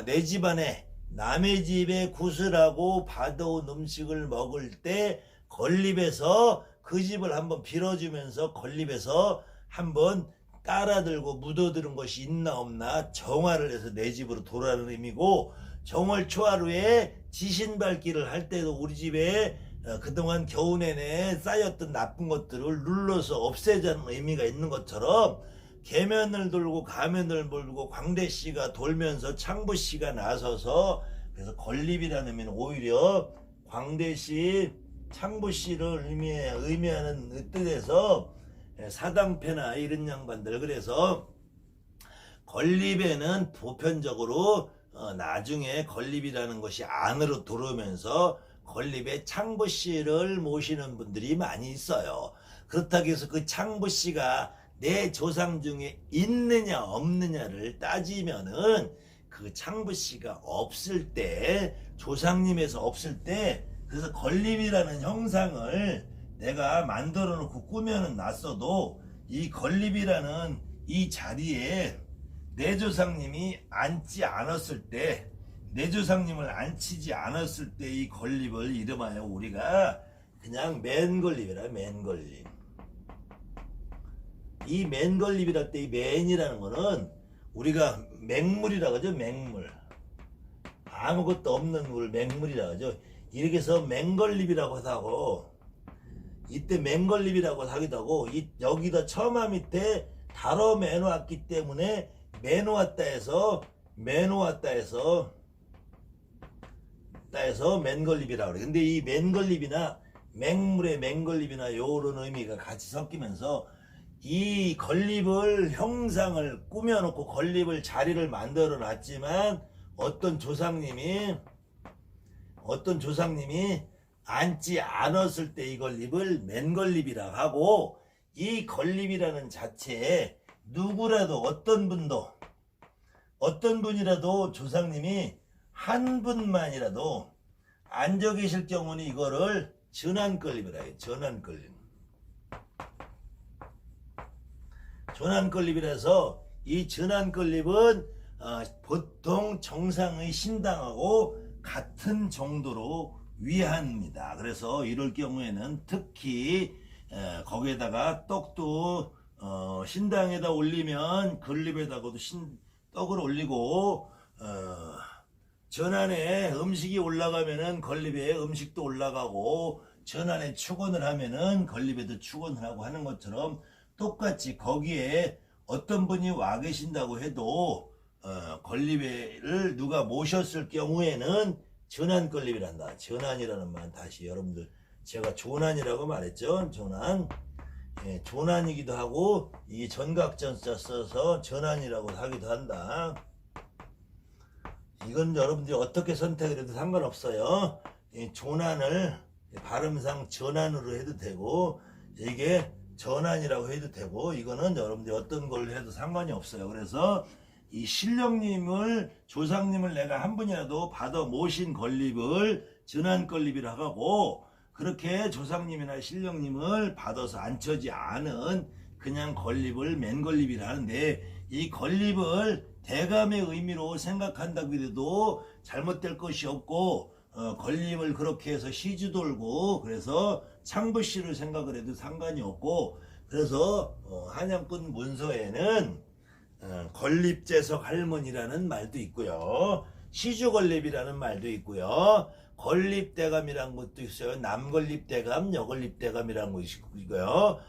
내 집안에 남의 집에 구슬하고 받아온 음식을 먹을 때 건립해서 그 집을 한번 빌어주면서 건립해서 한번 따라들고 묻어들은 것이 있나 없나 정화를 해서 내 집으로 돌아오는 의미고, 정월 초하루에 지신밟기를 할 때도 우리 집에 그동안 겨우 내내 쌓였던 나쁜 것들을 눌러서 없애자는 의미가 있는 것처럼, 계면을 돌고 가면을 돌고 광대씨가 돌면서 창부씨가 나서서, 그래서 건립이라는 의미는 오히려 광대씨, 창부씨를 의미하는 뜻에서 사당패나 이런 양반들, 그래서 건립에는 보편적으로 나중에 건립이라는 것이 안으로 들어오면서 건립에 창부씨를 모시는 분들이 많이 있어요. 그렇다고 해서 그 창부씨가 내 조상 중에 있느냐 없느냐를 따지면은, 그 창부씨가 없을 때, 조상님에서 없을 때, 그래서 건립이라는 형상을 내가 만들어 놓고 꾸며는 놨어도 이 건립이라는 이 자리에 내 조상님이 앉지 않았을 때, 내 조상님을 앉히지 않았을 때 이 건립을 이름하여 우리가 그냥 맨건립이라, 맨건립. 이 맨건립이랄 때 이 맨이라는 거는 우리가 맹물이라고 하죠. 맹물. 아무것도 없는 물 맹물이라고 하죠. 이렇게 해서 맹건립이라고 하고, 이때 맹건립이라고 하기도 하고, 여기다 처마 밑에 달어 매놓았기 때문에 매놓았다 해서 맨건립이라고 그래. 근데 이 맨건립이나 맹물의 맨건립이나 요런 의미가 같이 섞이면서 이 건립을 형상을 꾸며놓고 건립을 자리를 만들어 놨지만, 어떤 조상님이 앉지 않았을 때 이 건립을 맨건립이라고 하고, 이 건립이라는 자체에 누구라도 어떤 분이라도 조상님이 한 분만이라도 앉아 계실 경우는 이거를 전환건립이라 해요. 전환건립이라서 이 전환건립은 보통 정상의 신당하고 같은 정도로 위합니다. 그래서 이럴 경우에는 특히 거기에다가 떡도 신당에다 올리면 건립에다가도 떡을 올리고, 전안에 음식이 올라가면은 건립에 음식도 올라가고, 전안에 축원을 하면은 건립에도 축원을 하고 하는 것처럼, 똑같이 거기에 어떤 분이 와 계신다고 해도 건립을 누가 모셨을 경우에는 전환건립이란다. 전환이라는 말 다시 여러분들, 제가 조난이라고 말했죠. 조난. 조난이기도 하고, 이 전각전자 써서 전환이라고 하기도 한다. 이건 여러분들이 어떻게 선택을 해도 상관없어요. 조난을 발음상 전환으로 해도 되고, 이게 전환이라고 해도 되고, 이거는 여러분들이 어떤 걸 해도 상관이 없어요. 그래서 이 신령님을, 조상님을 내가 한 분이라도 받아 모신 건립을 전환건립이라고 하고, 그렇게 조상님이나 신령님을 받아서 앉혀지 않은 그냥 건립을 맨건립이라 하는데, 이 건립을 대감의 의미로 생각한다고 해도 잘못될 것이 없고, 건립을 그렇게 해서 시주 돌고 그래서 창부씨를 생각을 해도 상관이 없고, 그래서 한양군 문서에는 건립재석 할머니라는 말도 있고요, 시주건립이라는 말도 있고요, 건립대감이라는 것도 있어요. 남건립대감, 여건립대감이라는 것이 있고요,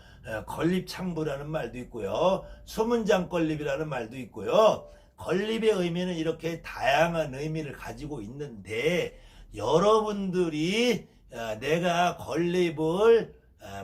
건립창부라는 말도 있고요, 소문장건립이라는 말도 있고요. 건립의 의미는 이렇게 다양한 의미를 가지고 있는데, 여러분들이 내가 건립을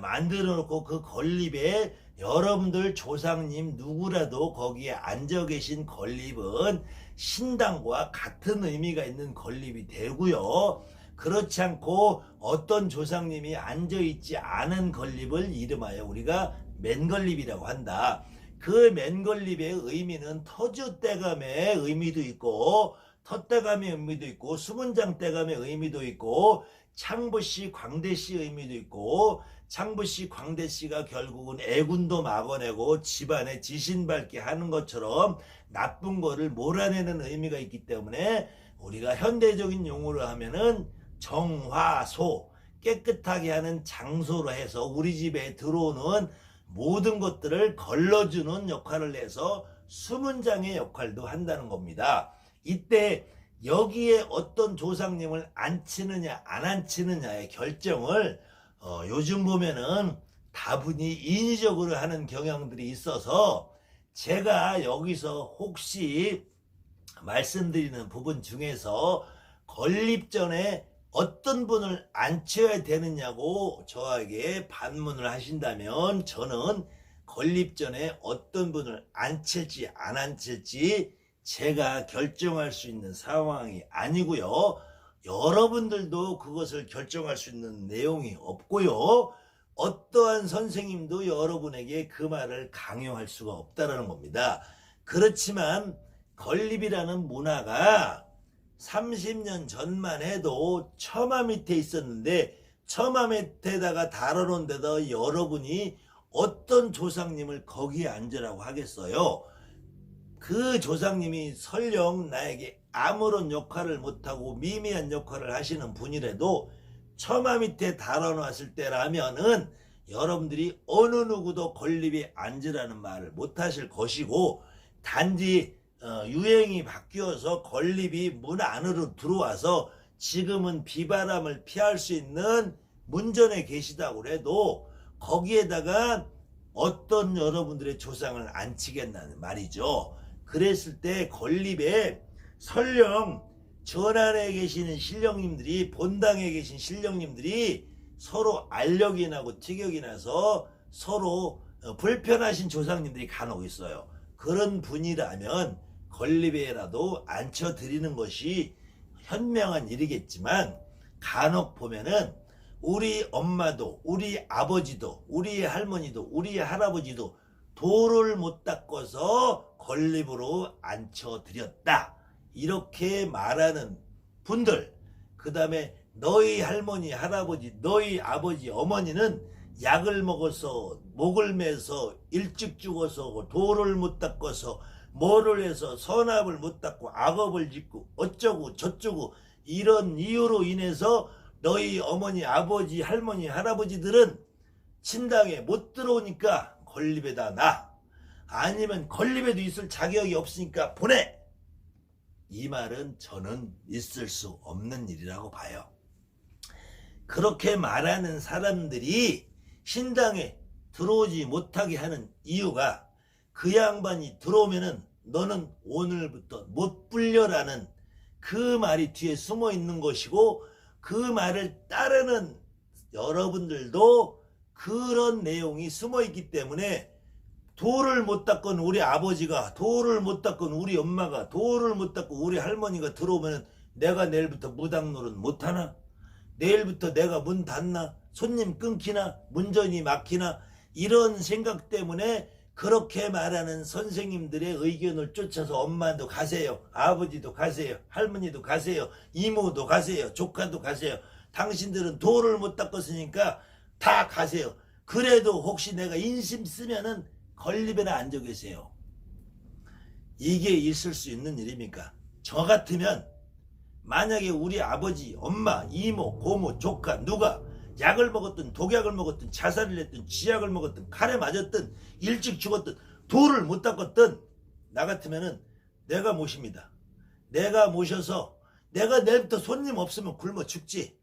만들어 놓고 그 건립에 여러분들 조상님 누구라도 거기에 앉아 계신 건립은 신당과 같은 의미가 있는 건립이 되고요. 그렇지 않고 어떤 조상님이 앉아 있지 않은 건립을 이름하여 우리가 맨건립이라고 한다. 그 맨걸립의 의미는 터줏대감의 의미도 있고 텄대감의 의미도 있고 수문장대감의 의미도 있고 창부씨 광대씨 의미도 있고 창부씨 광대씨가 결국은 애군도 막아내고 집안에 지신밟게 하는 것처럼 나쁜 거를 몰아내는 의미가 있기 때문에 우리가 현대적인 용어로 하면은 정화소 깨끗하게 하는 장소로 해서 우리 집에 들어오는 모든 것들을 걸러주는 역할을 해서 수문장의 역할도 한다는 겁니다. 이때 여기에 어떤 조상님을 앉히느냐 안 앉히느냐의 결정을 요즘 보면은 다분히 인위적으로 하는 경향들이 있어서 제가 여기서 혹시 말씀드리는 부분 중에서 건립 전에 어떤 분을 앉혀야 되느냐고 저에게 반문을 하신다면 저는 건립 전에 어떤 분을 앉힐지 안 앉힐지 제가 결정할 수 있는 상황이 아니고요. 여러분들도 그것을 결정할 수 있는 내용이 없고요. 어떠한 선생님도 여러분에게 그 말을 강요할 수가 없다는 겁니다. 그렇지만 건립이라는 문화가 30년 전만 해도 처마 밑에 있었는데 처마 밑에다가 달아놓은 데다 여러분이 어떤 조상님을 거기에 앉으라고 하겠어요? 그 조상님이 설령 나에게 아무런 역할을 못하고 미미한 역할을 하시는 분이라도 처마 밑에 달아놨을 때라면은 여러분들이 어느 누구도 건립에 앉으라는 말을 못하실 것이고 단지 유행이 바뀌어서 건립이 문 안으로 들어와서 지금은 비바람을 피할 수 있는 문전에 계시다고 해도 거기에다가 어떤 여러분들의 조상을 앉히겠다는 말이죠. 그랬을 때 건립에 설령 전안에 계시는 신령님들이 본당에 계신 신령님들이 서로 알력이 나고 티격이 나서 서로 불편하신 조상님들이 간혹 있어요. 그런 분이라면 건립에라도 앉혀드리는 것이 현명한 일이겠지만 간혹 보면은 우리 엄마도 우리 아버지도 우리 할머니도 우리 할아버지도 도를 못 닦아서 건립으로 앉혀드렸다 이렇게 말하는 분들, 그 다음에 너희 할머니 할아버지 너희 아버지 어머니는 약을 먹어서 목을 매서 일찍 죽어서 도를 못 닦아서 뭐를 해서 선압을 못 닦고 악업을 짓고 어쩌고 저쩌고 이런 이유로 인해서 너희 어머니 아버지 할머니 할아버지들은 신당에 못 들어오니까 건립에다 놔, 아니면 건립에도 있을 자격이 없으니까 보내, 이 말은 저는 있을 수 없는 일이라고 봐요. 그렇게 말하는 사람들이 신당에 들어오지 못하게 하는 이유가 그 양반이 들어오면은 너는 오늘부터 못 불려라는 그 말이 뒤에 숨어 있는 것이고, 그 말을 따르는 여러분들도 그런 내용이 숨어 있기 때문에 도를 못 닦은 우리 아버지가, 도를 못 닦은 우리 엄마가, 도를 못 닦고 우리 할머니가 들어오면 내가 내일부터 무당노릇 못하나? 내일부터 내가 문 닫나? 손님 끊기나? 문전이 막히나? 이런 생각 때문에 그렇게 말하는 선생님들의 의견을 쫓아서 엄마도 가세요, 아버지도 가세요, 할머니도 가세요, 이모도 가세요, 조카도 가세요. 당신들은 도를 못 닦았으니까 다 가세요. 그래도 혹시 내가 인심 쓰면은 건립에나 앉아 계세요. 이게 있을 수 있는 일입니까? 저 같으면 만약에 우리 아버지, 엄마, 이모, 고모, 조카 누가 약을 먹었든 독약을 먹었든 자살을 했든 쥐약을 먹었든 칼에 맞았든 일찍 죽었든 도를 못 닦았든 나 같으면은 내가 모십니다. 내가 모셔서 내가 내일부터 손님 없으면 굶어 죽지.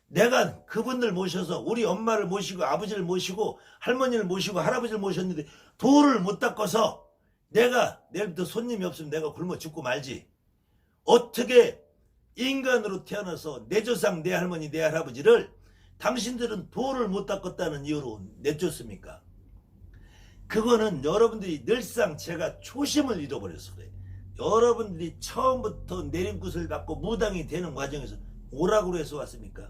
내가 그분들 모셔서 우리 엄마를 모시고 아버지를 모시고 할머니를 모시고 할아버지를 모셨는데 도를 못 닦아서 내가 내일부터 손님이 없으면 내가 굶어 죽고 말지. 어떻게 인간으로 태어나서 내 조상 내 할머니 내 할아버지를 당신들은 도를 못 닦았다는 이유로 내쫓습니까? 그거는 여러분들이 늘상 제가 초심을 잃어버려서 그래. 여러분들이 처음부터 내림굿을 받고 무당이 되는 과정에서 오라고 해서 왔습니까?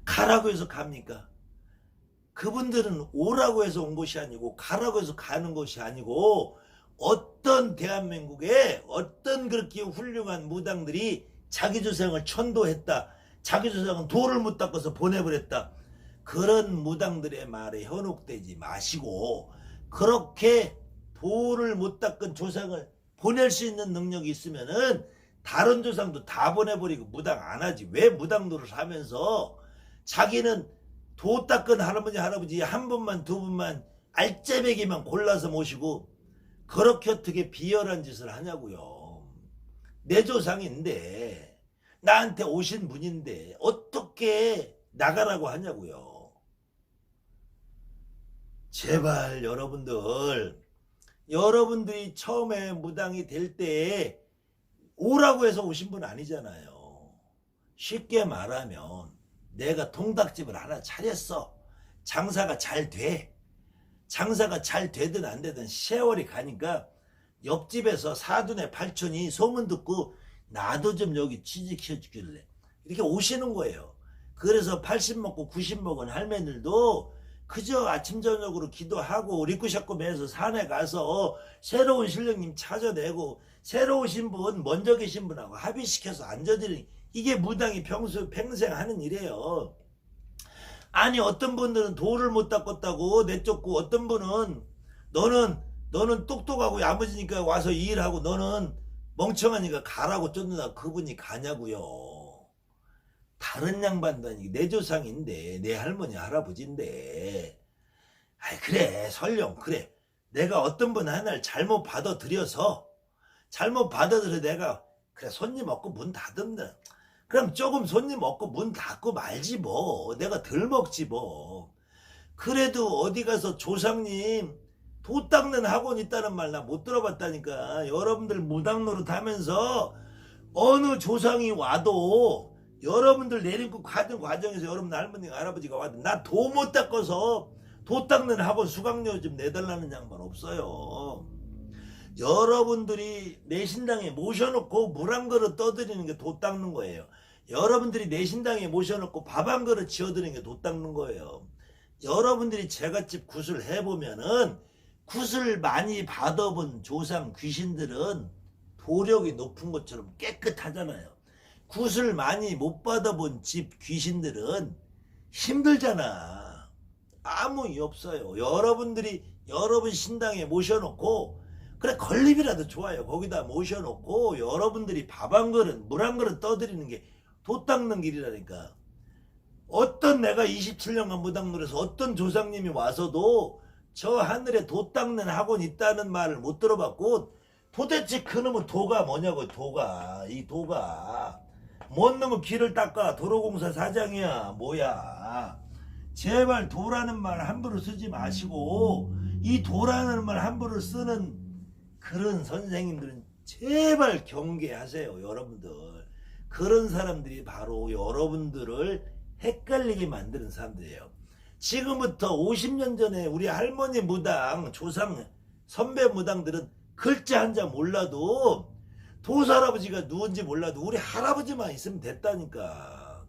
가라고 해서 갑니까? 그분들은 오라고 해서 온 것이 아니고 가라고 해서 가는 것이 아니고 어떤 대한민국에 어떤 그렇게 훌륭한 무당들이 자기 조상을 천도했다. 자기 조상은 돌을 못 닦아서 보내버렸다. 그런 무당들의 말에 현혹되지 마시고 그렇게 돌을 못 닦은 조상을 보낼 수 있는 능력이 있으면은 다른 조상도 다 보내버리고 무당 안 하지. 왜 무당 노릇을 하면서 자기는 도 닦은 할아버지 할아버지 한 분만 두 분만 알짜배기만 골라서 모시고 그렇게 어떻게 비열한 짓을 하냐고요. 내 조상인데 나한테 오신 분인데 어떻게 나가라고 하냐고요. 제발 여러분들이 처음에 무당이 될 때 오라고 해서 오신 분 아니잖아요. 쉽게 말하면 내가 통닭집을 하나 차렸어. 장사가 잘 돼. 장사가 잘 되든 안 되든 세월이 가니까 옆집에서 사돈의 팔촌이 소문 듣고 나도 좀 여기 취직시켜주길래 이렇게 오시는 거예요. 그래서 80 먹고 90 먹은 할매들도 그저 아침 저녁으로 기도하고 리쿠샤코 매서 산에 가서 새로운 신령님 찾아내고 새로 오신 분 먼저 계신 분하고 합의시켜서 앉아드리는 이게 무당이 평생 하는 일이에요. 아니 어떤 분들은 돌을 못 닦았다고 내쫓고 어떤 분은 너는 똑똑하고 야무지니까 와서 일하고 너는 멍청하니까 가라고 쫓는다. 그분이 가냐고요. 다른 양반도 아니고 내 조상인데 내 할머니 할아버지인데 아이 그래 설령 그래 내가 어떤 분 하나를 잘못 받아들여서 내가 그래 손님 없고 문 닫은다. 그럼 조금 손님 없고 문 닫고 말지 뭐. 내가 덜 먹지 뭐. 그래도 어디 가서 조상님 도 닦는 학원 있다는 말 나 못 들어봤다니까. 여러분들 무당 노릇 하면서 어느 조상이 와도 여러분들 내리고 가는 과정에서 여러분 할머니 할아버지가 와도 나 도 못 닦아서 도 닦는 학원 수강료 좀 내달라는 양반 없어요. 여러분들이 내 신당에 모셔놓고 물 한 그릇 떠드리는 게 도 닦는 거예요. 여러분들이 내 신당에 모셔놓고 밥 한 그릇 지어드리는 게 도 닦는 거예요. 여러분들이 제갓집 굿을 해보면은 굿을 많이 받아본 조상 귀신들은 도력이 높은 것처럼 깨끗하잖아요. 굿을 많이 못 받아본 집 귀신들은 힘들잖아. 아무 이 없어요. 여러분들이 여러분 신당에 모셔놓고 그래 건립이라도 좋아요. 거기다 모셔놓고 여러분들이 밥 한 그릇 물 한 그릇 떠드리는 게 도 닦는 길이라니까. 어떤 내가 27년간 무당놀이에서 어떤 조상님이 와서도 저 하늘에 도 닦는 학원 있다는 말을 못 들어봤고 도대체 그놈의 도가 뭐냐고. 이 도가 뭔 놈의 길을 닦아. 도로공사 사장이야 뭐야. 제발 도라는 말 함부로 쓰지 마시고 이 도라는 말 함부로 쓰는 그런 선생님들은 제발 경계하세요. 여러분들 그런 사람들이 바로 여러분들을 헷갈리게 만드는 사람들이에요. 지금부터 50년 전에 우리 할머니 무당 조상 선배 무당들은 글자 한자 몰라도 도사할아버지가 누군지 몰라도 우리 할아버지만 있으면 됐다니까.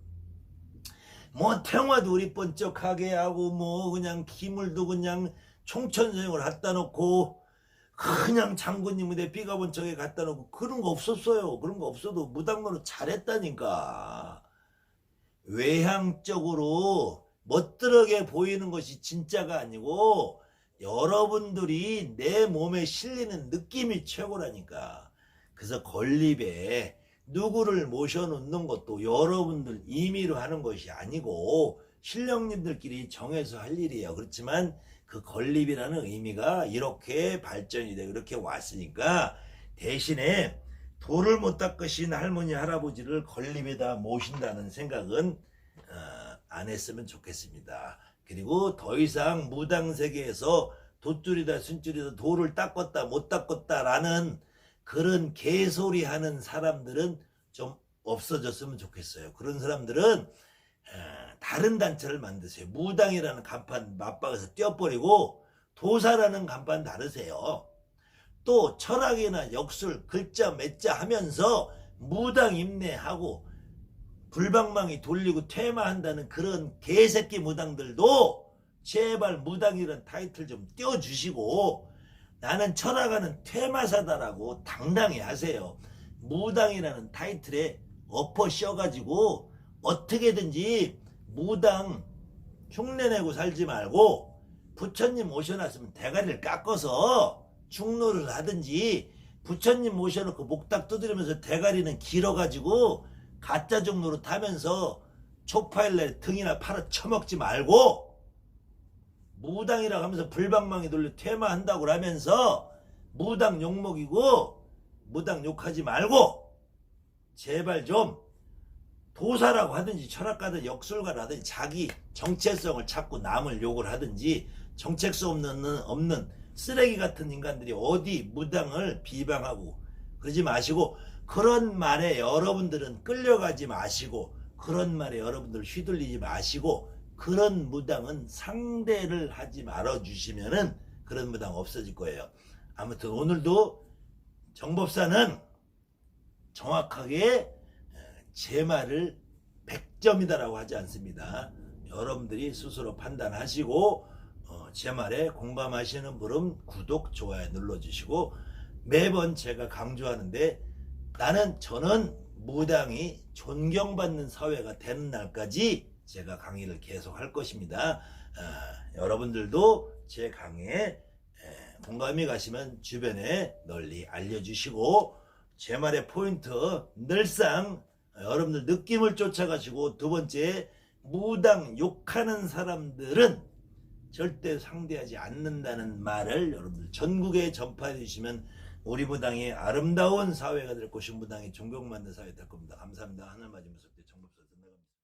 뭐 태화도 우리 번쩍하게 하고 뭐 그냥 기물도 그냥 총천성을 갖다 놓고 그냥 장군님 무대 비가 번쩍에 갖다 놓고 그런 거 없었어요. 그런 거 없어도 무당으로 잘했다니까. 외향적으로 멋들어게 보이는 것이 진짜가 아니고 여러분들이 내 몸에 실리는 느낌이 최고라니까. 그래서 건립에 누구를 모셔놓는 것도 여러분들 임의로 하는 것이 아니고 신령님들끼리 정해서 할 일이에요. 그렇지만 그 건립이라는 의미가 이렇게 발전이 되고 이렇게 왔으니까 대신에 돌을 못 닦으신 할머니 할아버지를 건립에다 모신다는 생각은 안 했으면 좋겠습니다. 그리고 더 이상 무당 세계에서 돛줄이다 순줄이다 돌을 닦았다 못 닦았다라는 그런 개소리 하는 사람들은 좀 없어졌으면 좋겠어요. 그런 사람들은 다른 단체를 만드세요. 무당이라는 간판 맞박아서 떼어버리고 도사라는 간판 다르세요. 또 철학이나 역술 글자 맺자 하면서 무당 임내하고 불방망이 돌리고 퇴마한다는 그런 개새끼 무당들도 제발 무당이라는 타이틀 좀 띄워주시고 나는 철학하는 퇴마사다라고 당당히 하세요. 무당이라는 타이틀에 엎어 씌워가지고 어떻게든지 무당 흉내내고 살지 말고 부처님 모셔놨으면 대가리를 깎아서 충노를 하든지 부처님 모셔놓고 목탁 두드리면서 대가리는 길어가지고 가짜 종로로 타면서 초파일날 등이나 팔아 쳐먹지 말고 무당이라고 하면서 불방망이 돌려 퇴마한다고 하면서 무당 욕먹이고 무당 욕하지 말고 제발 좀 도사라고 하든지 철학가든 역술가를 하든지 자기 정체성을 찾고 남을 욕을 하든지 정체성 없는 쓰레기 같은 인간들이 어디 무당을 비방하고 그러지 마시고 그런 말에 여러분들은 끌려가지 마시고 그런 말에 여러분들 휘둘리지 마시고 그런 무당은 상대를 하지 말아주시면은 그런 무당 없어질 거예요. 아무튼 오늘도 정법사는 정확하게 제 말을 100점이다라고 하지 않습니다. 여러분들이 스스로 판단하시고 제 말에 공감하시는 분은 구독, 좋아요 눌러주시고 매번 제가 강조하는데 저는 무당이 존경받는 사회가 되는 날까지 제가 강의를 계속 할 것입니다. 여러분들도 제 강의에 공감이 가시면 주변에 널리 알려주시고 제 말의 포인트 늘상 여러분들 느낌을 쫓아가시고 두 번째 무당 욕하는 사람들은 절대 상대하지 않는다는 말을 여러분들 전국에 전파해 주시면 우리 무당이 아름다운 사회가 될 것이고 무당이 존경받는 사회가 될 겁니다. 감사합니다. 하늘 맞으면서